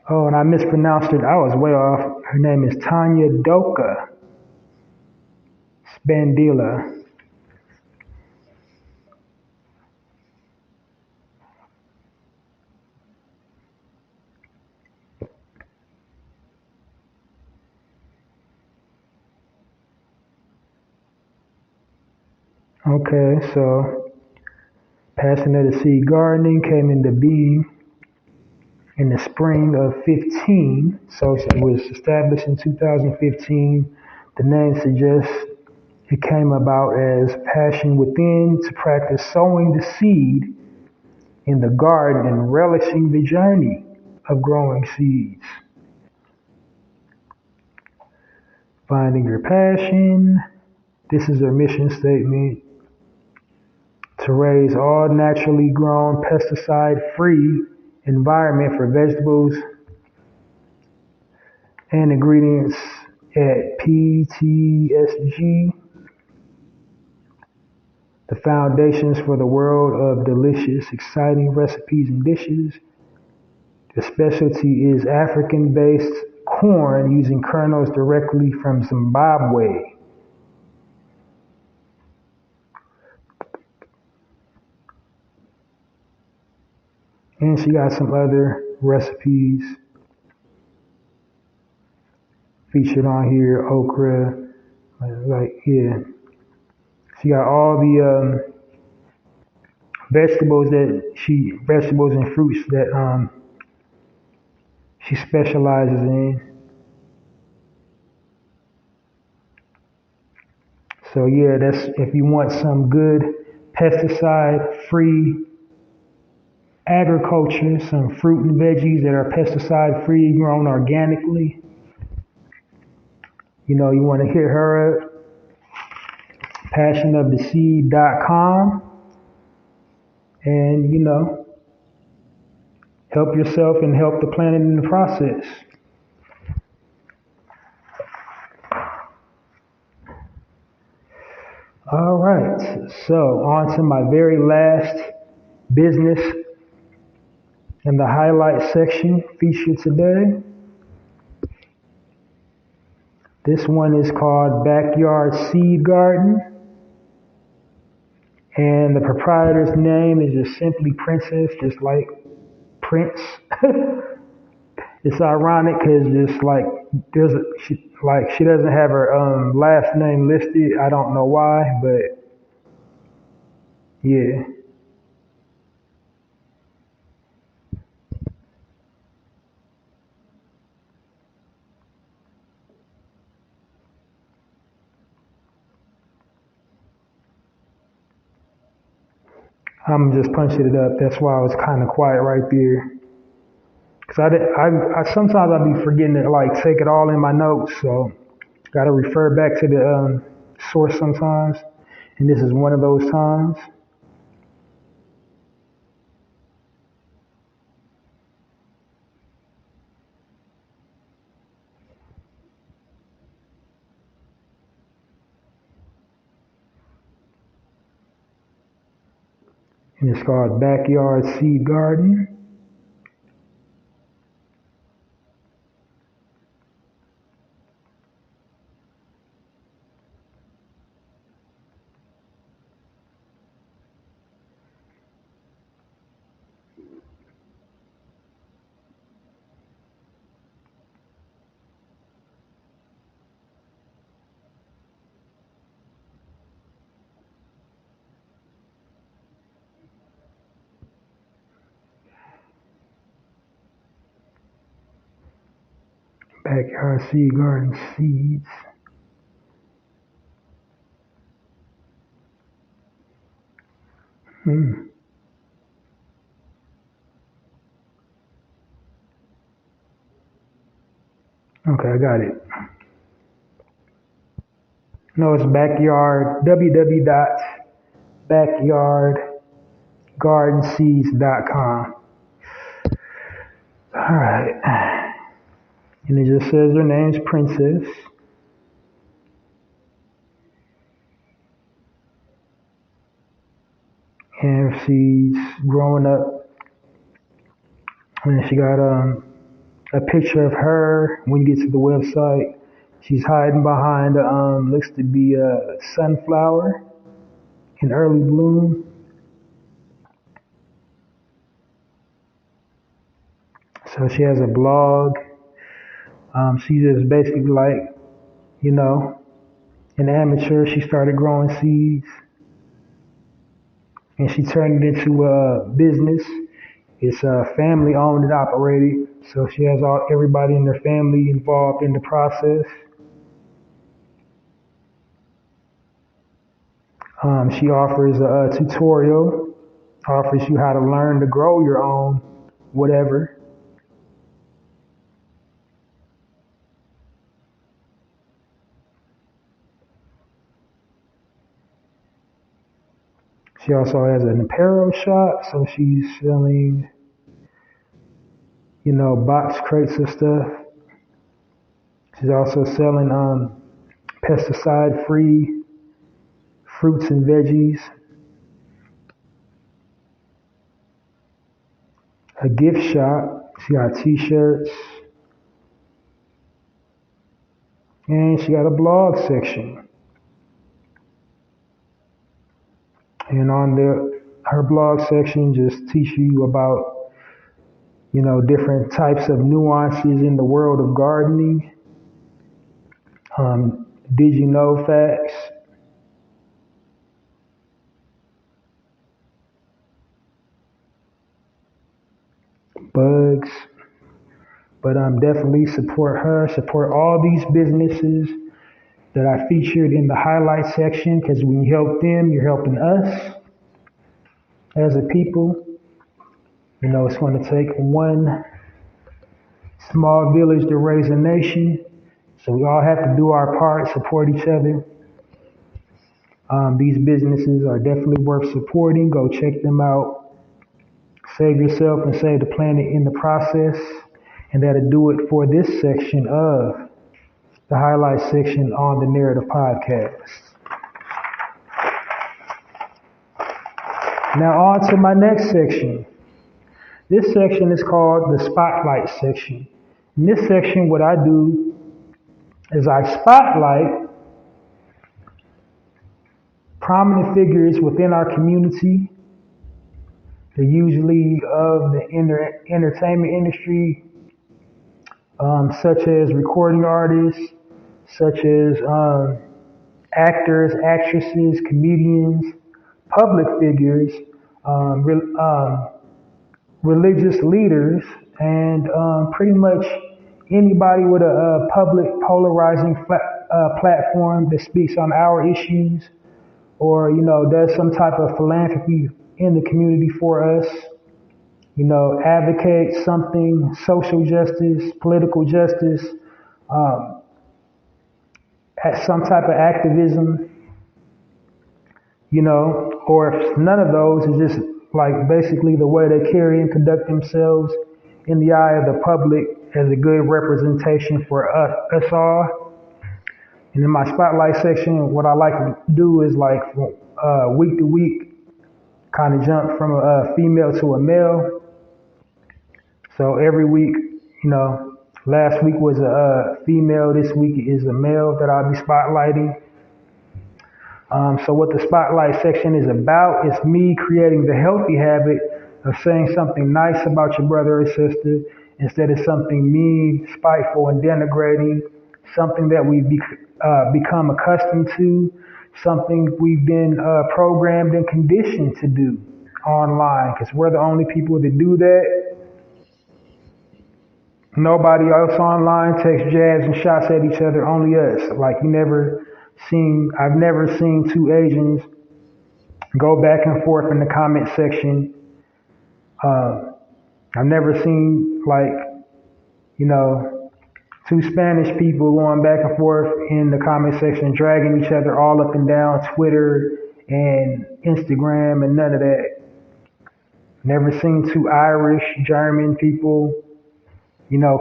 Oh, and I mispronounced it. I was way off. Her name is Tanya Doka Spandila. Okay, so Passionate Seed Gardening came into being in the spring of 15. So it was established in 2015. The name suggests it came about as passion within to practice sowing the seed in the garden and relishing the journey of growing seeds. Finding your passion. This is our mission statement to raise all naturally grown pesticide free environment for vegetables and ingredients at PTSG, the foundations for the world of delicious, exciting recipes and dishes. The specialty is African based corn using kernels directly from Zimbabwe. And she got some other recipes featured on here, okra, yeah. She got all the vegetables and fruits that she specializes in. So yeah, that's if you want some good pesticide-free agriculture, some fruit and veggies that are pesticide-free, grown organically. You want to hit her up, passionoftheseed.com, and help yourself and help the planet in the process. All right, so on to my very last business in the highlight section featured today. This one is called Backyard Seed Garden. And the proprietor's name is just simply Princess, just like Prince. It's ironic because just like she doesn't have her last name listed. I don't know why, but yeah. I'm just punching it up. That's why I was kind of quiet right there. Cause I sometimes I be forgetting to like take it all in my notes, so gotta refer back to the source sometimes. And this is one of those times. And it's called Backyard Seed Garden. Backyard Seed Garden Seeds. Okay, I got it. No, it's backyard, www.backyardgardenseeds.com. All right. And it just says her name's Princess. And she's growing up. And she got a picture of her when you get to the website. She's hiding behind looks to be a sunflower in early bloom. So she has a blog. She's just basically like, you know, an amateur. She started growing seeds and she turned it into a business. It's family owned and operated. So she has everybody in their family involved in the process. She offers a tutorial, offers you how to learn to grow your own whatever. She also has an apparel shop, so she's selling, you know, box crates of stuff. She's also selling pesticide-free fruits and veggies. A gift shop. She got t-shirts. And she got a blog section. And on her blog section just teach you about, you know, different types of nuances in the world of gardening. Did you know facts? Bugs. But definitely support her, support all these businesses that I featured in the highlight section, because when you help them, you're helping us as a people. You know, it's going to take one small village to raise a nation. So we all have to do our part, support each other. These businesses are definitely worth supporting. Go check them out. Save yourself and save the planet in the process. And that'll do it for this section of the highlight section on the Narrative Podcast. Now on to my next section. This section is called the Spotlight section. In this section, what I do is I spotlight prominent figures within our community. They're usually of the entertainment industry, such as recording artists, such as actors, actresses, comedians, public figures, religious leaders, and pretty much anybody with a public polarizing platform that speaks on our issues or, does some type of philanthropy in the community for us, advocate something, social justice, political justice, um, some type of activism, or if none of those is just like basically the way they carry and conduct themselves in the eye of the public as a good representation for us all. And in my spotlight section, what I like to do is like week to week, kind of jump from a female to a male. So every week, last week was a female, this week is a male that I'll be spotlighting. So what the spotlight section is about is me creating the healthy habit of saying something nice about your brother or sister instead of something mean, spiteful, and denigrating, something that we've become accustomed to, something we've been programmed and conditioned to do online, because we're the only people that do that. Nobody else online takes jabs and shots at each other, only us. Like I've never seen two Asians go back and forth in the comment section. I've never seen two Spanish people going back and forth in the comment section, dragging each other all up and down Twitter and Instagram and none of that. Never seen two Irish, German people,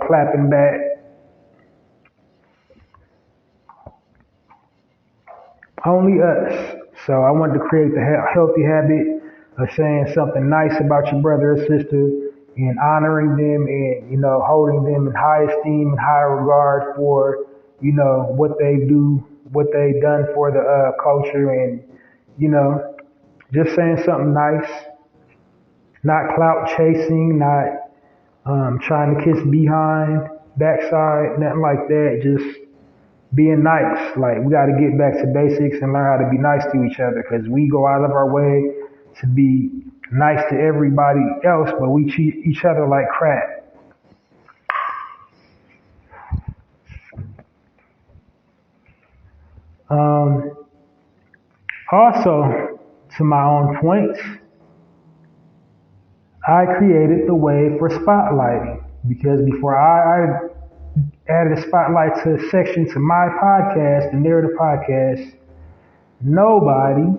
clapping back. Only us. So I wanted to create the healthy habit of saying something nice about your brother or sister and honoring them and, holding them in high esteem and high regard for, what they do, what they've done for the culture and, just saying something nice, not clout chasing, not trying to kiss behind, backside, nothing like that, just being nice. Like, we got to get back to basics and learn how to be nice to each other because we go out of our way to be nice to everybody else, but we treat each other like crap. Also, to my own points, I created the way for spotlighting because before I added a spotlight section to my podcast, the Narrator podcast, nobody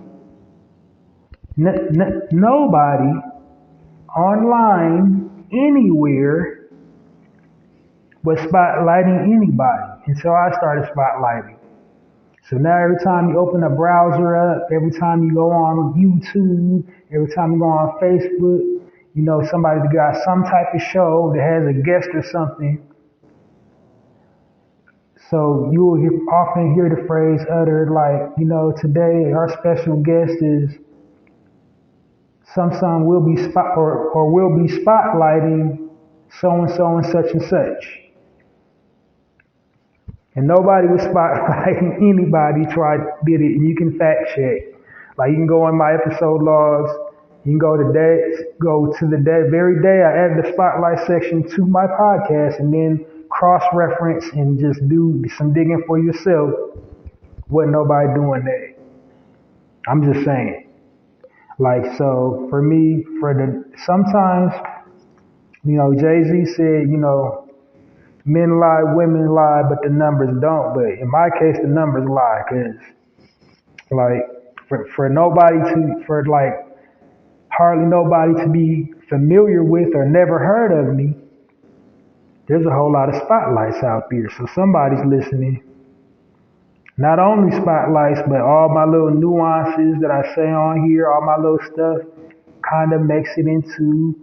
online anywhere was spotlighting anybody until I started spotlighting. So now every time you open a browser up, every time you go on YouTube, every time you go on Facebook, somebody that got some type of show that has a guest or something. So you will often hear the phrase uttered like, today our special guest is some will be will be spotlighting so and such and such. And nobody was spotlighting anybody did it, and you can fact check. Like you can go on my episode logs, you can go to the very day I added the spotlight section to my podcast and then cross-reference and just do some digging for yourself. Wasn't nobody doing that. I'm just saying. Like, so for me, sometimes, Jay-Z said, men lie, women lie, but the numbers don't. But in my case, the numbers lie, cause hardly nobody to be familiar with or never heard of me, there's a whole lot of spotlights out there. So somebody's listening. Not only spotlights, but all my little nuances that I say on here, all my little stuff kind of makes it into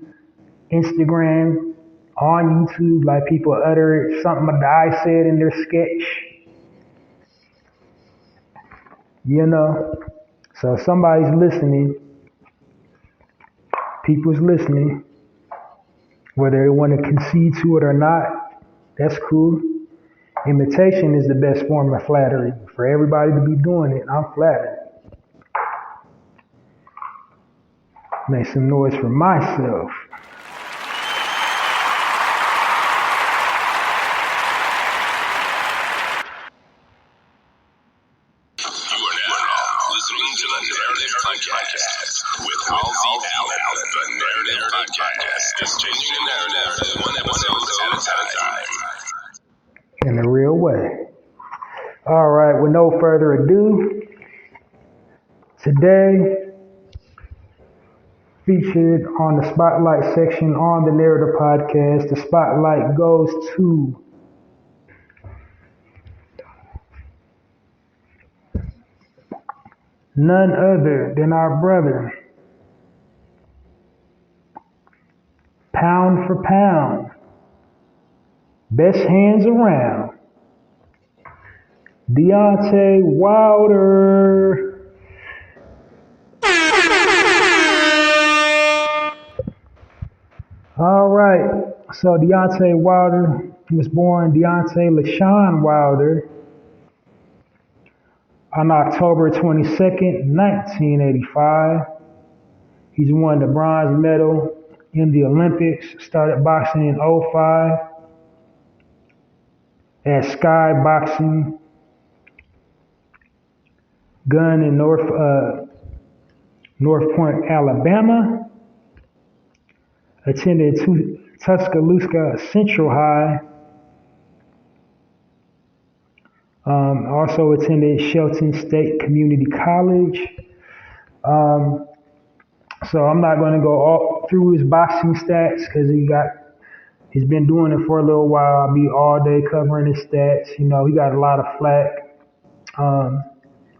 Instagram, on YouTube, like people utter something that I said in their sketch, you know. So somebody's listening, people's listening, whether they want to concede to it or not, that's cool. Imitation is the best form of flattery. For everybody to be doing it, I'm flattered. Make some noise for myself. With Halsey, the Narrator podcast is changing the narrative one episode at a time. In a real way. All right, with no further ado, today featured on the Spotlight section on the Narrator podcast, the spotlight goes to none other than our brother, pound for pound, best hands around, Deontay Wilder. All right, so Deontay Wilder, he was born Deontay LaShawn Wilder on October 22nd, 1985. He's won the bronze medal in the Olympics, started boxing in '05 at Sky Boxing Gun in North Point, Alabama. Attended Tuscaloosa Central High. Also attended Shelton State Community College. So I'm not going to go all through his boxing stats because he's been doing it for a little while. I'll be all day covering his stats. You know, he got a lot of flack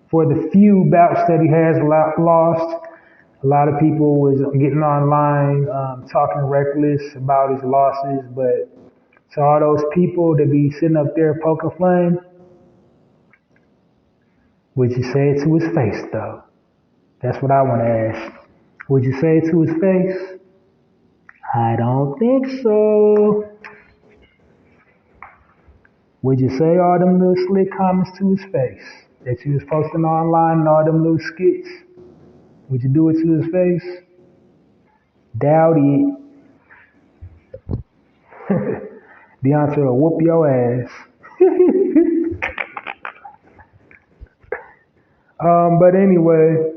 for the few bouts that he has lost. A lot of people was getting online talking reckless about his losses, but to all those people that be sitting up there poking fun, would you say it to his face though? That's what I want to ask. Would you say it to his face? I don't think so. Would you say all them little slick comments to his face that you was posting online and all them little skits? Would you do it to his face? Doubt it. Deontay will whoop your ass. But anyway,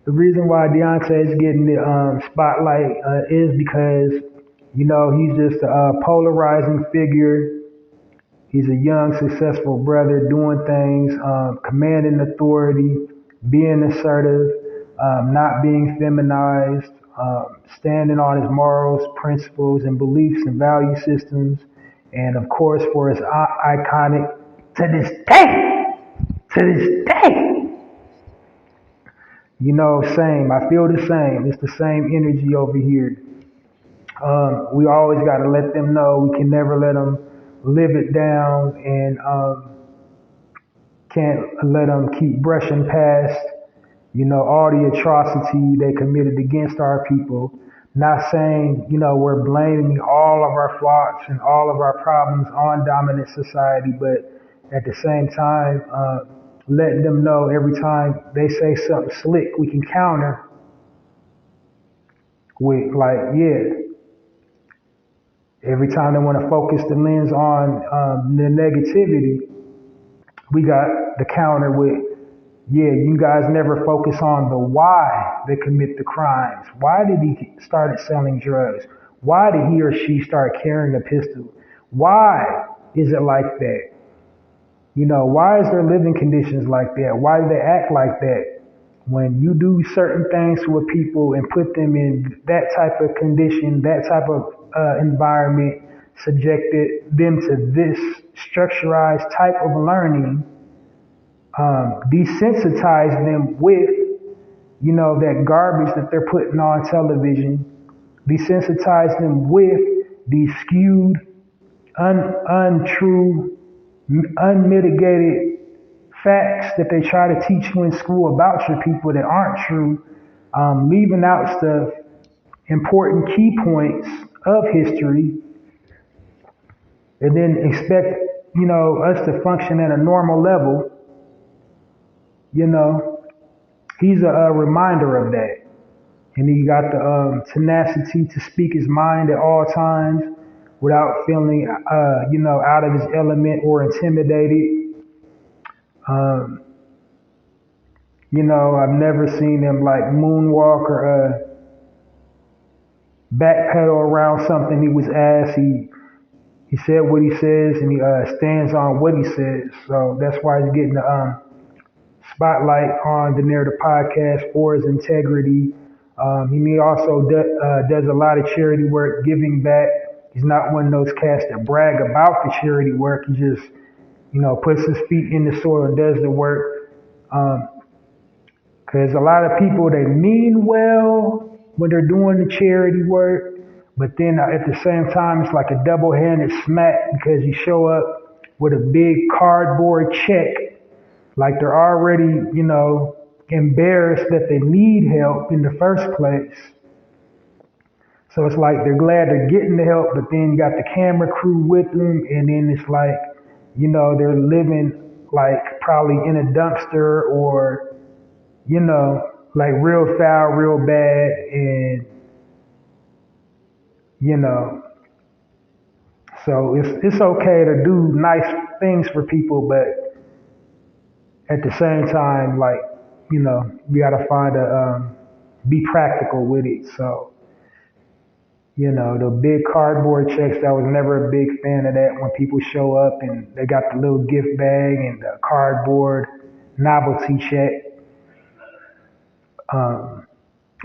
the reason why Deontay is getting the spotlight is because, you know, he's just a polarizing figure. He's a young, successful brother doing things, commanding authority, being assertive, not being feminized, standing on his morals, principles, and beliefs and value systems. And of course, for his iconic, to this day, you know, same. I feel the same. It's the same energy over here. We always got to let them know. We can never let them live it down and can't let them keep brushing past, you know, all the atrocity they committed against our people. Not saying, you know, we're blaming all of our faults and all of our problems on dominant society, but at the same time, letting them know every time they say something slick, we can counter with like, yeah. Every time they want to focus the lens on the negativity, we got the counter with, yeah, you guys never focus on the why they commit the crimes. Why did he start selling drugs? Why did he or she start carrying a pistol? Why is it like that? You know, why is their living conditions like that? Why do they act like that? When you do certain things with people and put them in that type of condition, that type of environment, subjected them to this structurized type of learning, desensitize them with, you know, that garbage that they're putting on television, desensitize them with these skewed, untrue, unmitigated facts that they try to teach you in school about your people that aren't true, leaving out the important key points of history, and then expect, us to function at a normal level. He's a reminder of that. And he got the tenacity to speak his mind at all times without feeling, out of his element or intimidated. I've never seen him like moonwalk or backpedal around something he was asked. He said what he says, and he stands on what he says. So that's why he's getting the spotlight on the Narrator podcast for his integrity. He also does a lot of charity work, giving back. He's not one of those cats that brag about the charity work. He just, puts his feet in the soil and does the work. Because a lot of people, they mean well when they're doing the charity work, but then at the same time, it's like a double-handed smack because you show up with a big cardboard check, like they're already, embarrassed that they need help in the first place. So it's like they're glad they're getting the help, but then you got the camera crew with them, and then it's like, they're living like probably in a dumpster or, like real foul, real bad, and, so it's okay to do nice things for people, but at the same time, like, we gotta be practical with it. So, the big cardboard checks, I was never a big fan of that when people show up and they got the little gift bag and the cardboard novelty check.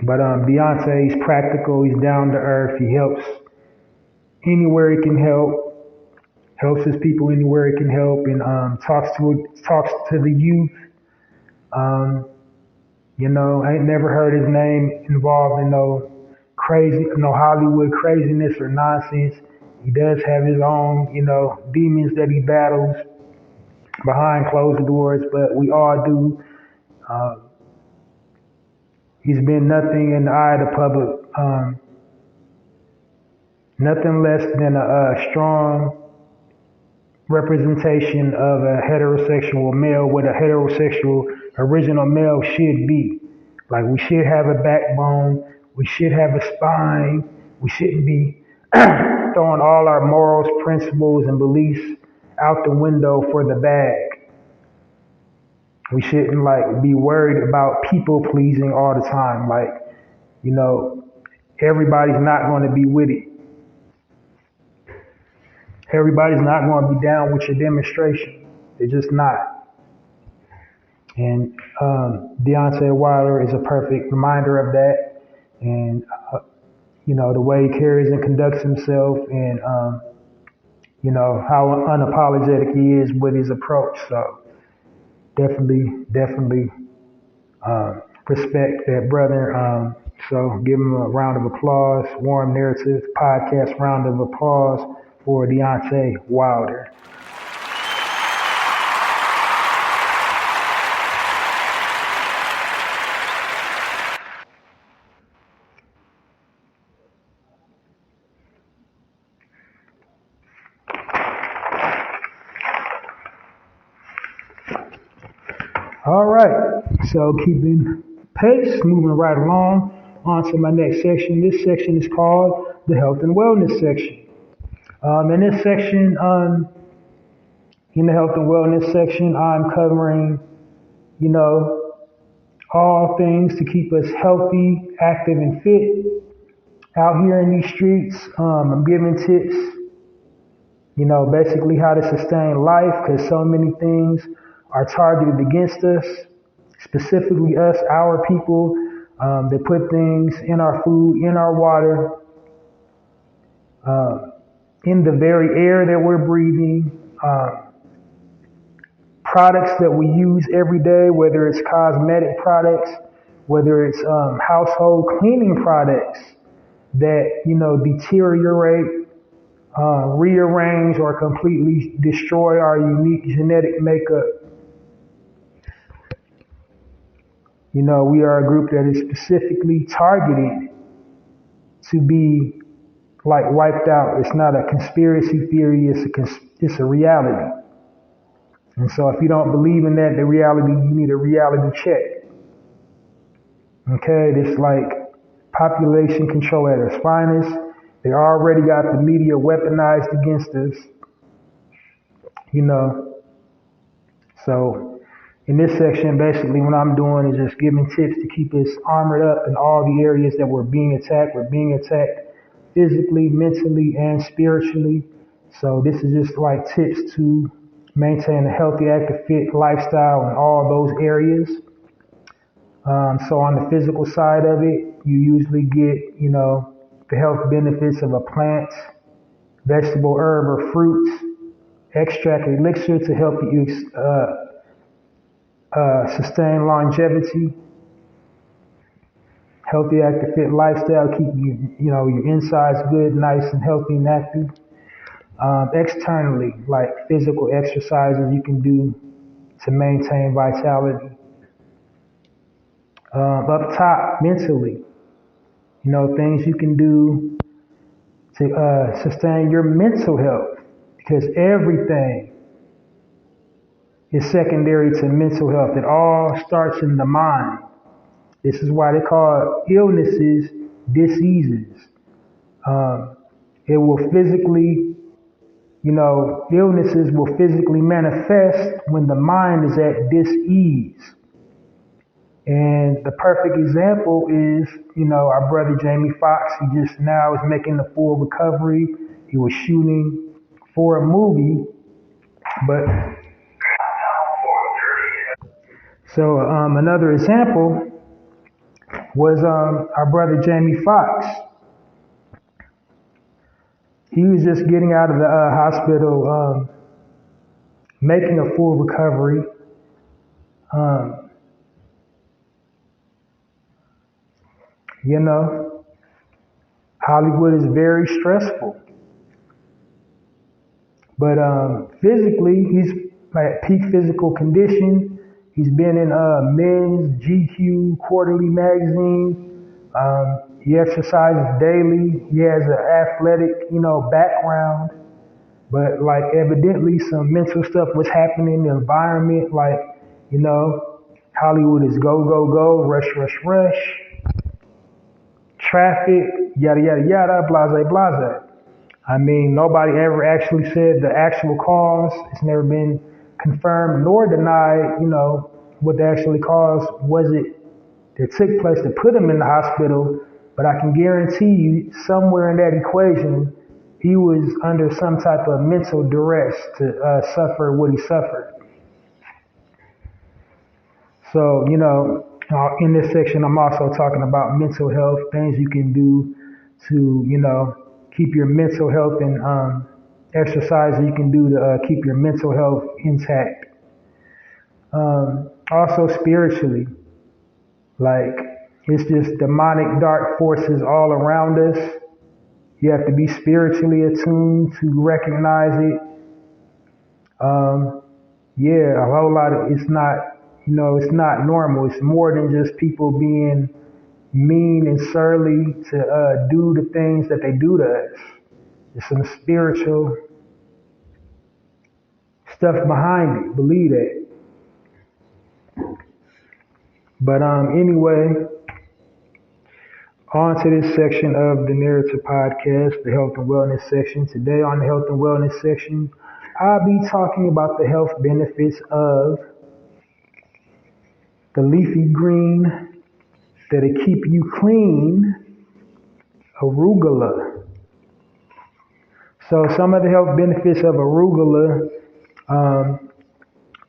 But Deontay's practical, he's down to earth, he helps anywhere he can helps his people anywhere he can help, and talks to the youth. I ain't never heard his name involved in no Hollywood craziness or nonsense. He does have his own, demons that he battles behind closed doors, but we all do. He's been nothing in the eye of the public, nothing less than a strong representation of a heterosexual male, what a heterosexual original male should be. Like, we should have a backbone, we should have a spine, we shouldn't be throwing all our morals, principles, and beliefs out the window for the bag. We shouldn't be worried about people pleasing all the time. Everybody's not going to be with it. Everybody's not going to be down with your demonstration. They're just not. And Deontay Wilder is a perfect reminder of that. And, the way he carries and conducts himself, and, how unapologetic he is with his approach. So definitely respect that brother. So give him a round of applause. Warm Narrative Podcast round of applause for Deontay Wilder. All right, so keeping pace, moving right along, on to my next section. This section is called the Health and Wellness section. In this section, in the Health and Wellness section, I'm covering, all things to keep us healthy, active, and fit out here in these streets. I'm giving tips, basically how to sustain life, because so many things are targeted against us, specifically us, our people. They put things in our food, in our water, in the very air that we're breathing, products that we use every day, whether it's cosmetic products, whether it's household cleaning products that, deteriorate, rearrange, or completely destroy our unique genetic makeup. We are a group that is specifically targeted to be like wiped out. It's not a conspiracy theory, it's a reality. And so if you don't believe in that, you need a reality check. Okay, it's like population control at its finest. They already got the media weaponized against us, So in this section, basically what I'm doing is just giving tips to keep us armored up in all the areas that we're being attacked. We're being attacked physically, mentally, and spiritually. So this is just like tips to maintain a healthy, active, fit lifestyle in all those areas. So on the physical side of it, you usually get, the health benefits of a plant, vegetable, herb, or fruits, extract, elixir to help you sustain longevity, healthy, active, fit lifestyle, keep your insides good, nice and healthy and active. Externally, like physical exercises you can do to maintain vitality. Up top, mentally, things you can do to sustain your mental health, because everything is secondary to mental health. It all starts in the mind. This is why they call illnesses diseases. It will physically, illnesses will physically manifest when the mind is at dis-ease. And the perfect example is, our brother Jamie Foxx. He just now is making a full recovery. He was shooting for a movie, but so another example was our brother Jamie Foxx. He was just getting out of the hospital, making a full recovery. Hollywood is very stressful. But physically, he's at peak physical condition. He's been in Men's GQ Quarterly magazine. He exercises daily. He has an athletic, background. But like evidently some mental stuff was happening in the environment. Like, Hollywood is go, go, go, rush, rush, rush. Traffic, yada, yada, yada, blase, blase. I mean, nobody ever actually said the actual cause. It's never been confirmed nor denied, what the actual cause was it that took place to put him in the hospital. But I can guarantee you, somewhere in that equation, he was under some type of mental duress to suffer what he suffered. So, in this section, I'm also talking about mental health, things you can do to, keep your mental health, and exercises you can do to keep your mental health intact. Also spiritually, like it's just demonic dark forces all around us. You have to be spiritually attuned to recognize it. A whole lot of it's not normal. It's more than just people being mean and surly to do the things that they do to us. There's some spiritual stuff behind it. Believe that. But anyway, on to this section of the Narrator podcast, the health and wellness section. Today on the health and wellness section, I'll be talking about the health benefits of the leafy green that'll keep you clean, arugula. So some of the health benefits of arugula,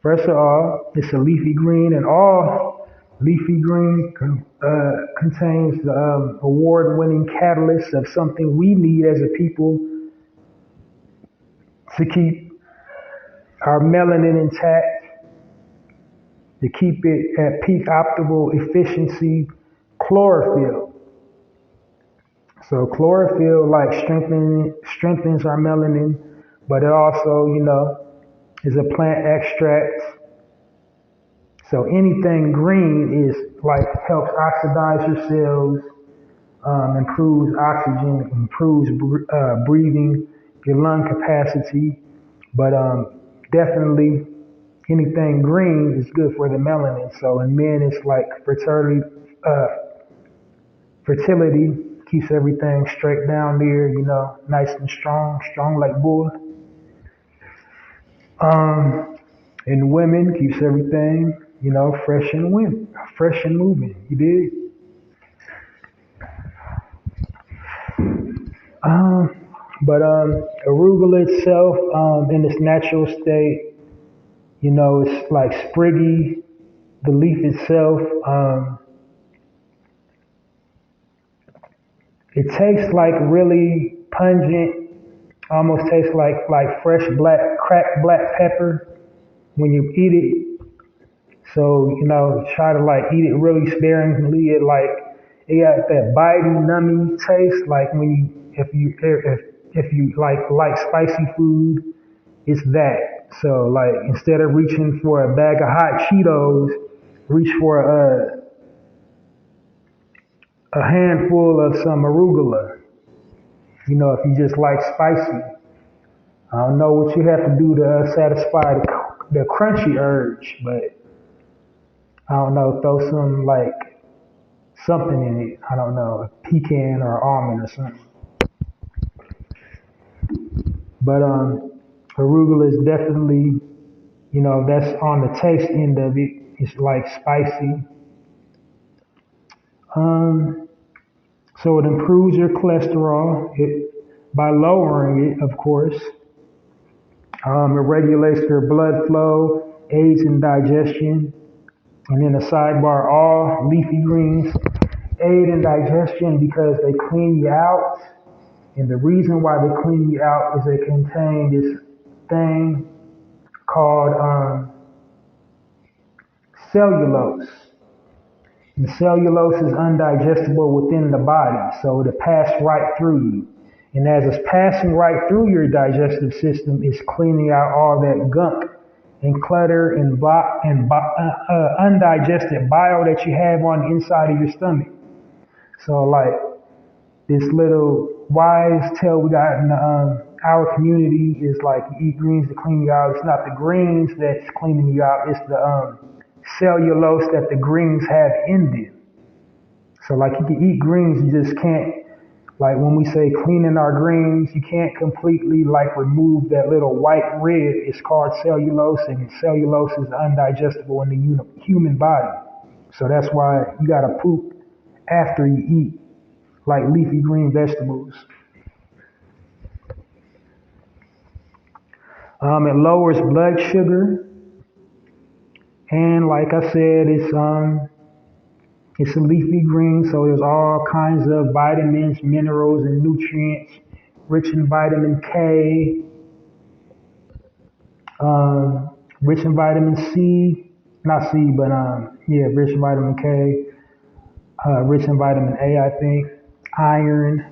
first of all, it's a leafy green, and all leafy green contains the award-winning catalyst of something we need as a people to keep our melanin intact, to keep it at peak optimal efficiency, chlorophyll. So chlorophyll strengthens our melanin, but it also, is a plant extract. So anything green is like helps oxidize your cells, improves oxygen, improves breathing, your lung capacity. But definitely anything green is good for the melanin. So in men, it's like fertility keeps everything straight down there, nice and strong like bull. In women, keeps everything, fresh and moving. You dig? But arugula itself, in its natural state, it's like spriggy. The leaf itself, it tastes like really pungent, almost tastes like fresh cracked black pepper when you eat it. So, try to like eat it really sparingly. It got that bitey, nummy taste, like if you like spicy food, it's that. So like instead of reaching for a bag of hot Cheetos, reach for a handful of some arugula. If you just like spicy. I don't know what you have to do to satisfy the crunchy urge, but I don't know, throw some something in it. I don't know, a pecan or almond or something. But arugula is definitely, that's on the taste end of it. It's like spicy. So it improves your cholesterol by lowering it, of course. It regulates your blood flow, aids in digestion. And then a sidebar, all leafy greens aid in digestion because they clean you out. And the reason why they clean you out is they contain this thing called cellulose. And cellulose is undigestible within the body, so it'll pass right through you. And as it's passing right through your digestive system, it's cleaning out all that gunk and clutter and undigested bile that you have on the inside of your stomach. So like this little wise tale we got in our community is like you eat greens to clean you out. It's not the greens that's cleaning you out, it's the cellulose that the greens have in them. So like you can eat greens, you just can't, like when we say cleaning our greens, you can't completely like remove that little white rib. It's called cellulose, and cellulose is undigestible in the human body. So that's why you gotta poop after you eat like leafy green vegetables. It lowers blood sugar. And like I said, it's a leafy green, so there's all kinds of vitamins, minerals, and nutrients, rich in vitamin K, rich in vitamin C, not C, but rich in vitamin K, rich in vitamin A, I think, iron,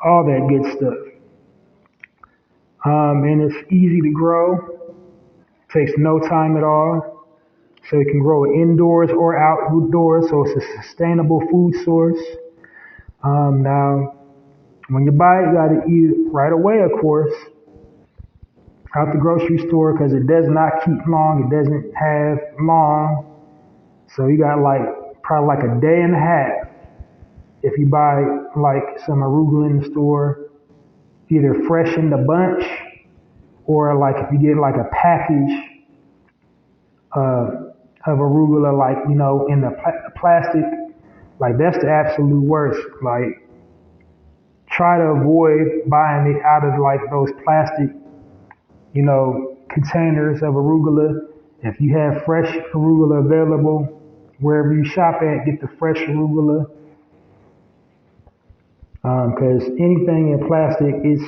all that good stuff. And it's easy to grow. Takes no time at all. So it can grow indoors or outdoors, so it's a sustainable food source. Now, when you buy it, you gotta eat it right away, of course, out the grocery store, because it does not keep long, it doesn't have long. So you got probably like a day and a half if you buy like some arugula in the store, either fresh in the bunch, or like if you get like a package of arugula, in the plastic, like that's the absolute worst. Like try to avoid buying it out of like those plastic, containers of arugula. If you have fresh arugula available, wherever you shop at, get the fresh arugula. Because anything in plastic is,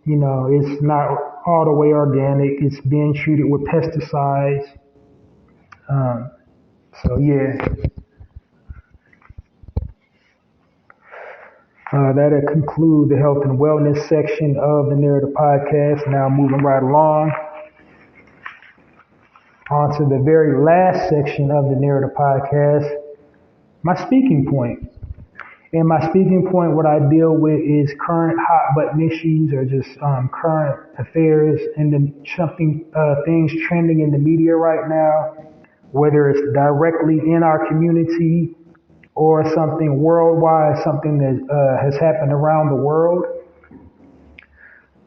it's not all the way organic. It's being treated with pesticides. So yeah, that'll conclude the health and wellness section of the Narrator podcast. Now moving right along. on to the very last section of the Narrator podcast, my speaking point. And my speaking point, what I deal with is current hot button issues or just current affairs and things trending in the media right now, whether it's directly in our community or something worldwide, something that has happened around the world.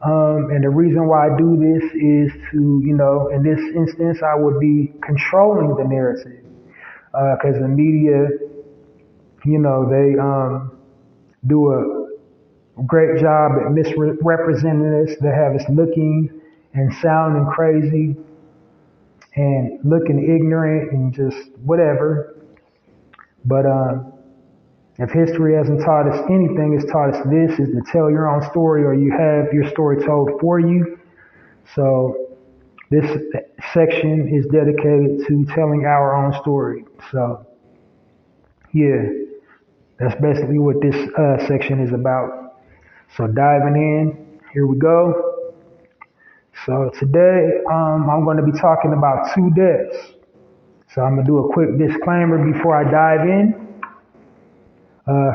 And the reason why I do this is to, in this instance, I would be controlling the narrative. Because the media, they do a great job at misrepresenting us. They have us looking and sounding crazy and looking ignorant and just whatever. But if history hasn't taught us anything, it's taught us this, is to tell your own story, or you have your story told for you. So this section is dedicated to telling our own story. So yeah, that's basically what this section is about. So diving in, here we go. So today I'm going to be talking about 2 deaths. So I'm going to do a quick disclaimer before I dive in.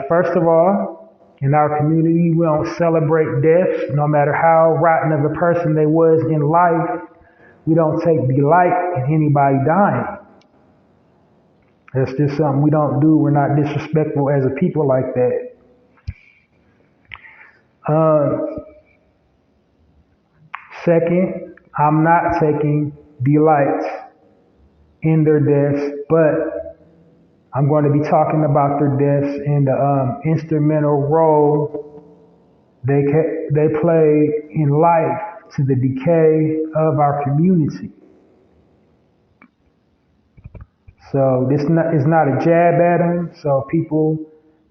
First of all, in our community, we don't celebrate deaths. No matter how rotten of a person they was in life, we don't take delight in anybody dying. That's just something we don't do. We're not disrespectful as a people like that. Second, I'm not taking delight in their deaths, but I'm going to be talking about their deaths and the instrumental role they play in life to the decay of our community. So this is not a jab at them. So people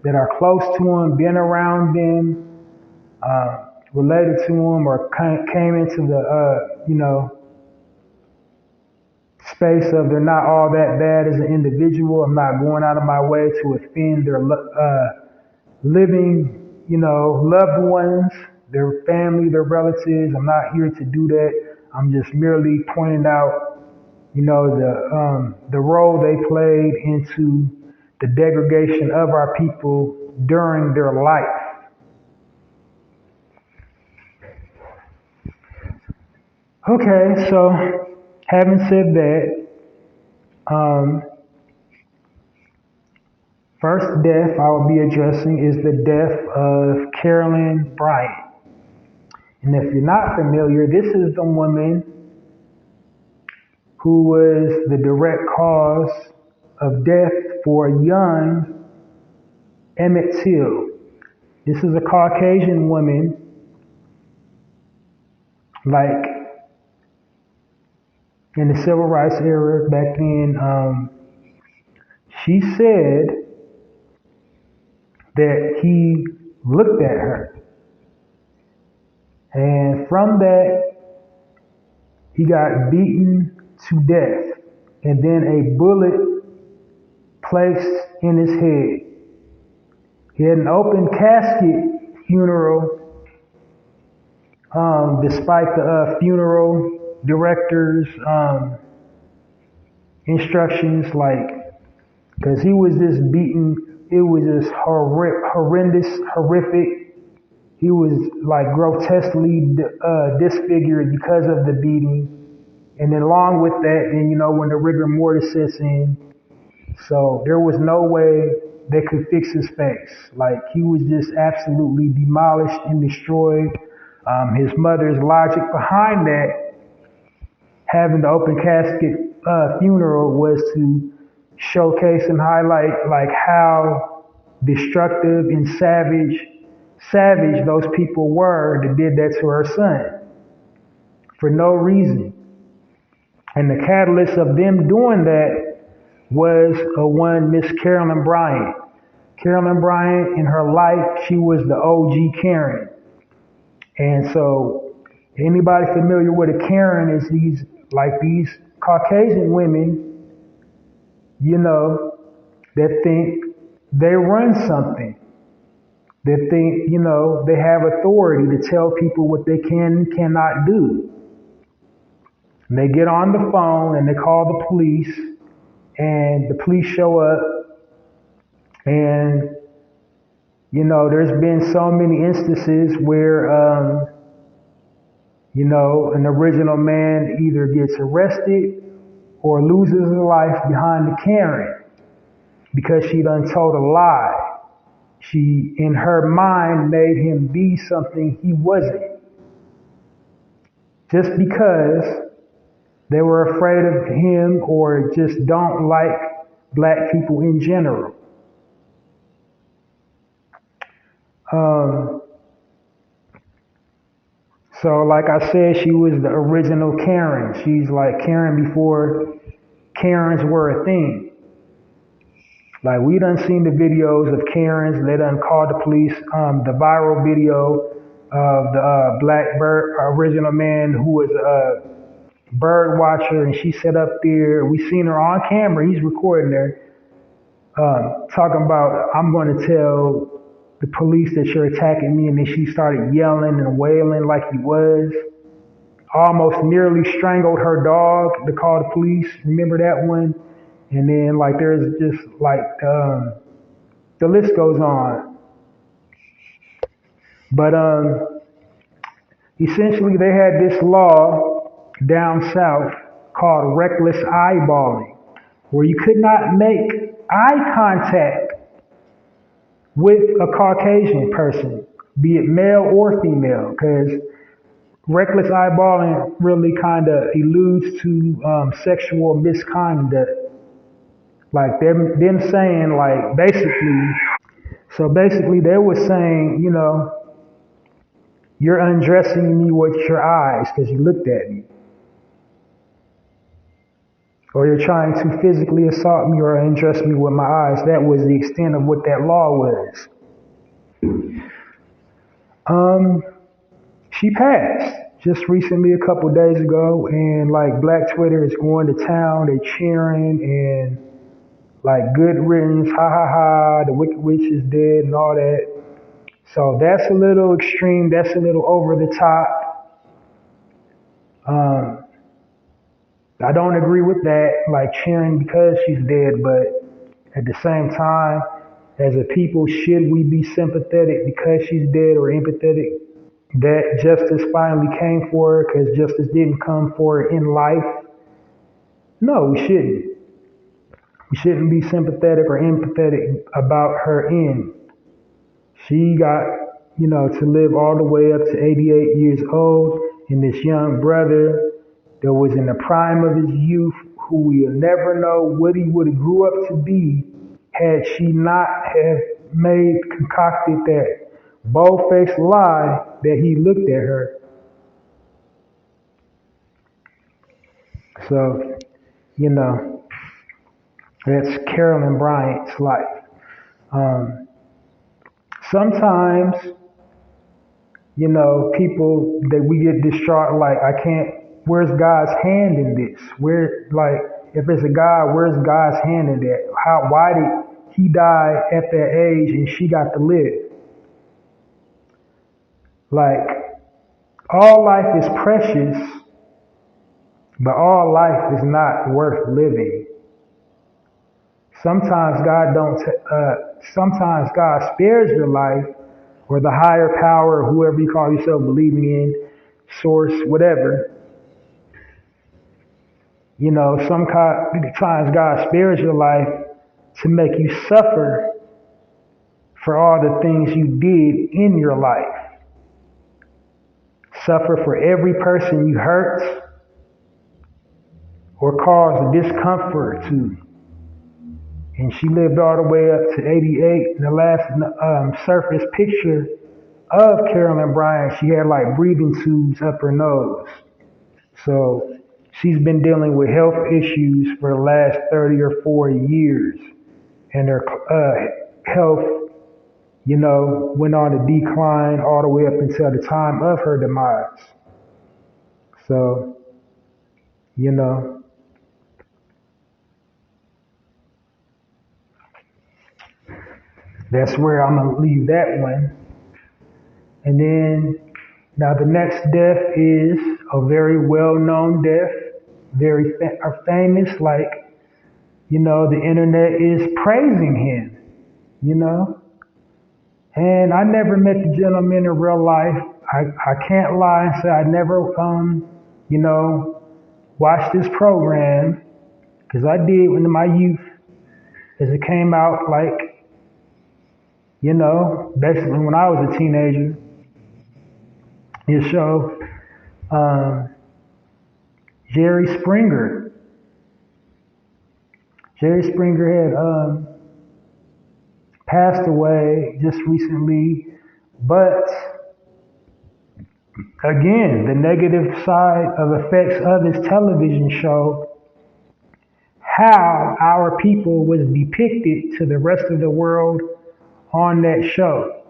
that are close to them, been around them, related to them, or came into the space of they're not all that bad as an individual. I'm not going out of my way to offend their living, loved ones, their family, their relatives. I'm not here to do that. I'm just merely pointing out, the role they played into the degradation of our people during their life. Okay, so having said that, first death I will be addressing is the death of Carolyn Bryant. And if you're not familiar, this is the woman who was the direct cause of death for young Emmett Till. This is a Caucasian woman, like in the civil rights era back then. She said that he looked at her. And from that, he got beaten to death. And then a bullet placed in his head. He had an open casket funeral, despite the funeral director's instructions, because he was just beaten. It was just horrific. He was grotesquely disfigured because of the beating. And then along with that, then, when the rigor mortis sets in, so there was no way they could fix his face. He was just absolutely demolished and destroyed. His mother's logic behind that, having the open casket funeral, was to showcase and highlight how destructive and savage those people were that did that to her son for no reason. And the catalyst of them doing that was one Miss Carolyn Bryant. Carolyn Bryant, in her life, she was the OG Karen. And so anybody familiar with a Karen is these Caucasian women, that think they run something, that think, they have authority to tell people what they can and cannot do. And they get on the phone and they call the police, and the police show up, and there's been so many instances where an original man either gets arrested or loses his life behind the Karen because she done told a lie. She, in her mind, made him be something he wasn't. Just because they were afraid of him or just don't like black people in general. So like I said, she was the original Karen. She's like Karen before Karens were a thing. Like, we done seen the videos of Karens. They done called the police. The viral video of the black bird original man who was a bird watcher, and she sat up there. We seen her on camera. He's recording her, talking about, I'm going to tell the police that you're attacking me. And then she started yelling and wailing like he was. Almost nearly strangled her dog to call the police. Remember that one? And then, like, there's just, like, the list goes on. But essentially, they had this law down south called reckless eyeballing, where you could not make eye contact with a Caucasian person, be it male or female, because reckless eyeballing really kind of alludes to sexual misconduct. Like them saying, like, basically they were saying, you're undressing me with your eyes because you looked at me. Or you're trying to physically assault me or undress me with my eyes. That was the extent of what that law was. She passed just recently, a couple days ago, and like Black Twitter is going to town, they cheering and like good riddance, ha ha ha, the Wicked Witch is dead and all that. So that's a little extreme, that's a little over the top. I don't agree with that, like cheering because she's dead, but at the same time, as a people, should we be sympathetic because she's dead or empathetic that justice finally came for her because justice didn't come for her in life? No, we shouldn't. We shouldn't be sympathetic or empathetic about her end. She got, to live all the way up to 88 years old, and this young brother that was in the prime of his youth, who we'll never know what he would have grew up to be had she not have concocted that bold-faced lie that he looked at her. So, that's Carolyn Bryant's life. Sometimes, people that we get distraught, like, where's God's hand in this? If it's a God, where's God's hand in that? Why did he die at that age and she got to live? Like, all life is precious, but all life is not worth living. Sometimes sometimes God spares your life, or the higher power, whoever you call yourself believing in, source, whatever. Sometimes God spares your life to make you suffer for all the things you did in your life. Suffer for every person you hurt or caused discomfort to. And she lived all the way up to 88. And the last surface picture of Carolyn Bryant, she had like breathing tubes up her nose. So she's been dealing with health issues for the last 30 or 40 years. And her health, went on a decline all the way up until the time of her demise. So, that's where I'm going to leave that one. And then, now the next death is a very well-known death. are famous, like, the internet is praising him, you know. And I never met the gentleman in real life. I can't lie and say I never, watched this program, because I did in my youth, as it came out, like, basically when I was a teenager. His show, Jerry Springer. Jerry Springer had passed away just recently, but again, the negative side of effects of his television show, how our people was depicted to the rest of the world on that show.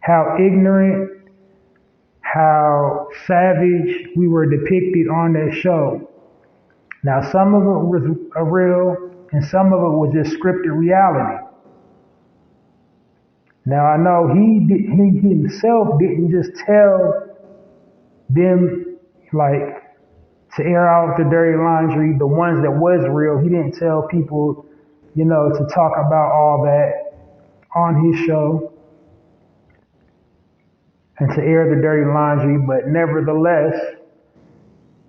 How ignorant, how savage we were depicted on that show. Now, some of it was real, and some of it was just scripted reality. Now, I know he himself didn't just tell them, like, to air out the dirty laundry, the ones that was real. He didn't tell people, to talk about all that on his show and to air the dirty laundry. But nevertheless,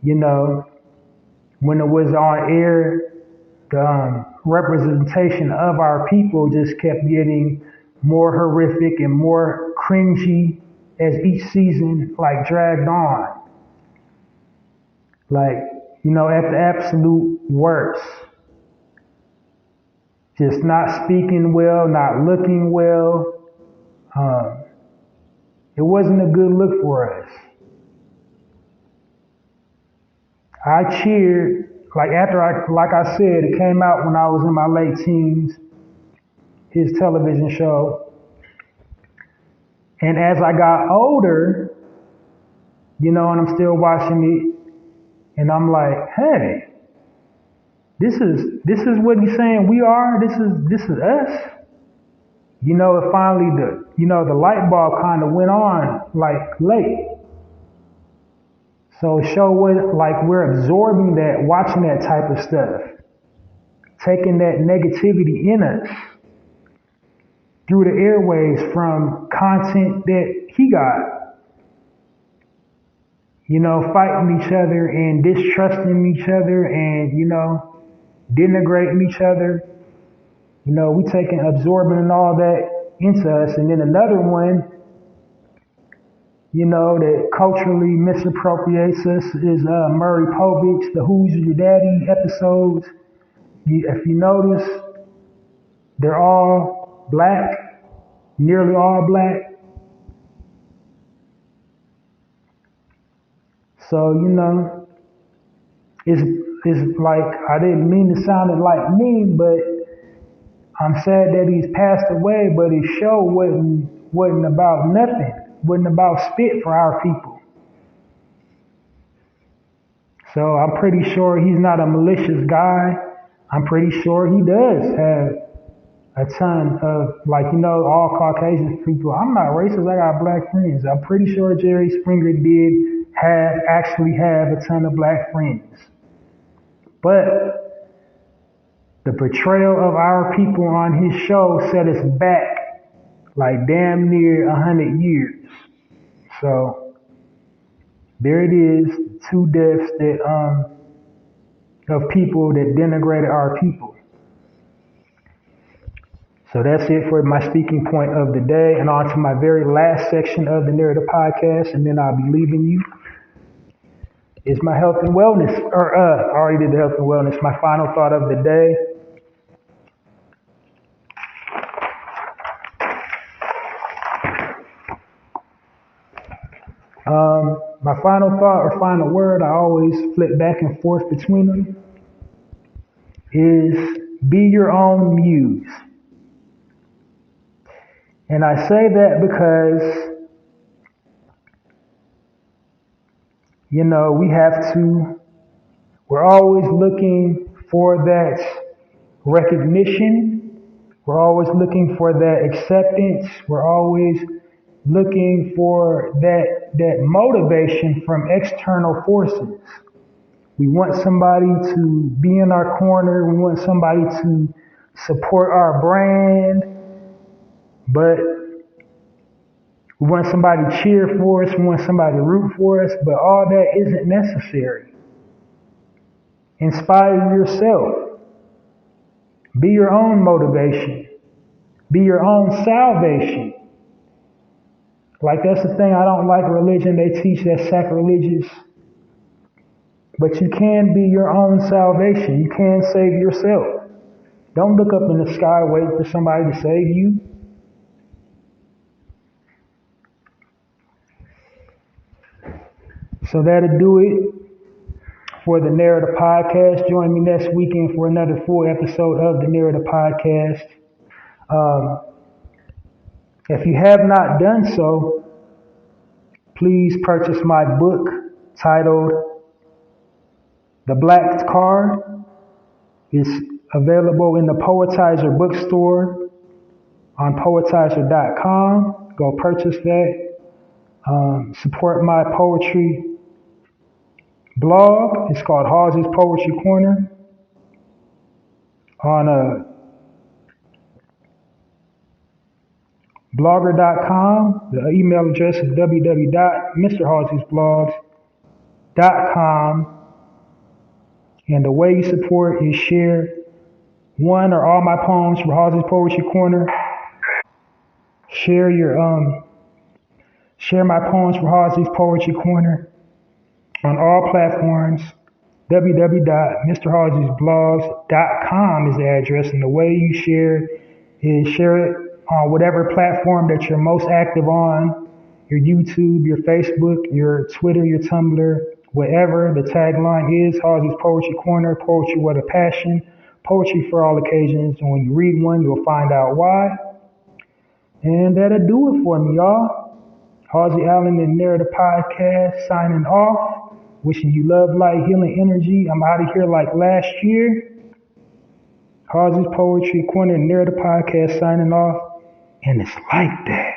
when it was on air, the representation of our people just kept getting more horrific and more cringy as each season dragged on. At the absolute worst. Just not speaking well, not looking well. It wasn't a good look for us. I cheered, after I said, it came out when I was in my late teens, his television show. And as I got older, and I'm still watching it, and I'm like, hey, this is what he's saying we are. This is us. It finally the light bulb kind of went on late. So show what we're absorbing that, watching that type of stuff, taking that negativity in us through the airwaves from content that he got. Fighting each other and distrusting each other and, denigrating each other. We absorbing and all that into us. And then another one, that culturally misappropriates us is Murray Povich's the Who's Your Daddy episodes. If you notice, they're all black, nearly all black. So, it's I didn't mean to sound it like me, but I'm sad that he's passed away, but his show wasn't about nothing, wasn't about spit for our people. So I'm pretty sure he's not a malicious guy. I'm pretty sure he does have a ton of, all Caucasian people. I'm not racist, I got black friends. I'm pretty sure Jerry Springer did actually have a ton of black friends. But the portrayal of our people on his show set us back damn near 100 years. So there it is, 2 deaths of people that denigrated our people. So that's it for my speaking point of the day, and on to my very last section of the Narrator podcast, and then I'll be leaving you. Is my health and wellness, I already did the health and wellness. My final thought of the day. My final thought or final word, I always flip back and forth between them, is be your own muse. And I say that because, we're always looking for that recognition. We're always looking for that acceptance. We're always looking for that motivation from external forces. We want somebody to be in our corner. We want somebody to support our brand, but we want somebody to cheer for us. We want somebody to root for us, but all that isn't necessary. Inspire yourself. Be your own motivation. Be your own salvation. Like, that's the thing I don't like religion. They teach that's sacrilegious. But you can be your own salvation. You can save yourself. Don't look up in the sky waiting for somebody to save you. So that'll do it for the Narrator Podcast. Join me next weekend for another full episode of the Narrator Podcast. If you have not done so, please purchase my book titled The Black Card. It's available in the Poetizer bookstore on poetizer.com. Go purchase that. Support my poetry blog. It's called hallziespoetrycorner on blogger.com. The email address is www.mrhallziesblogs.com. And the way you support is share one or all my poems for Hallzies Poetry Corner. Share my poems for Hallzies Poetry Corner on all platforms. www.mrhallziesblogs.com is the address, and the way you share is share it on whatever platform that you're most active on, your YouTube, your Facebook, your Twitter, your Tumblr, whatever. The tagline is Hallzies Poetry Corner, poetry with a passion, poetry for all occasions, and when you read one, you'll find out why. And that'll do it for me, y'all. Halsey Allen and Narrator Podcast signing off. Wishing you love, light, healing energy. I'm out of here like last year. Halsey's Poetry Corner and Narrator Podcast signing off. And it's like that.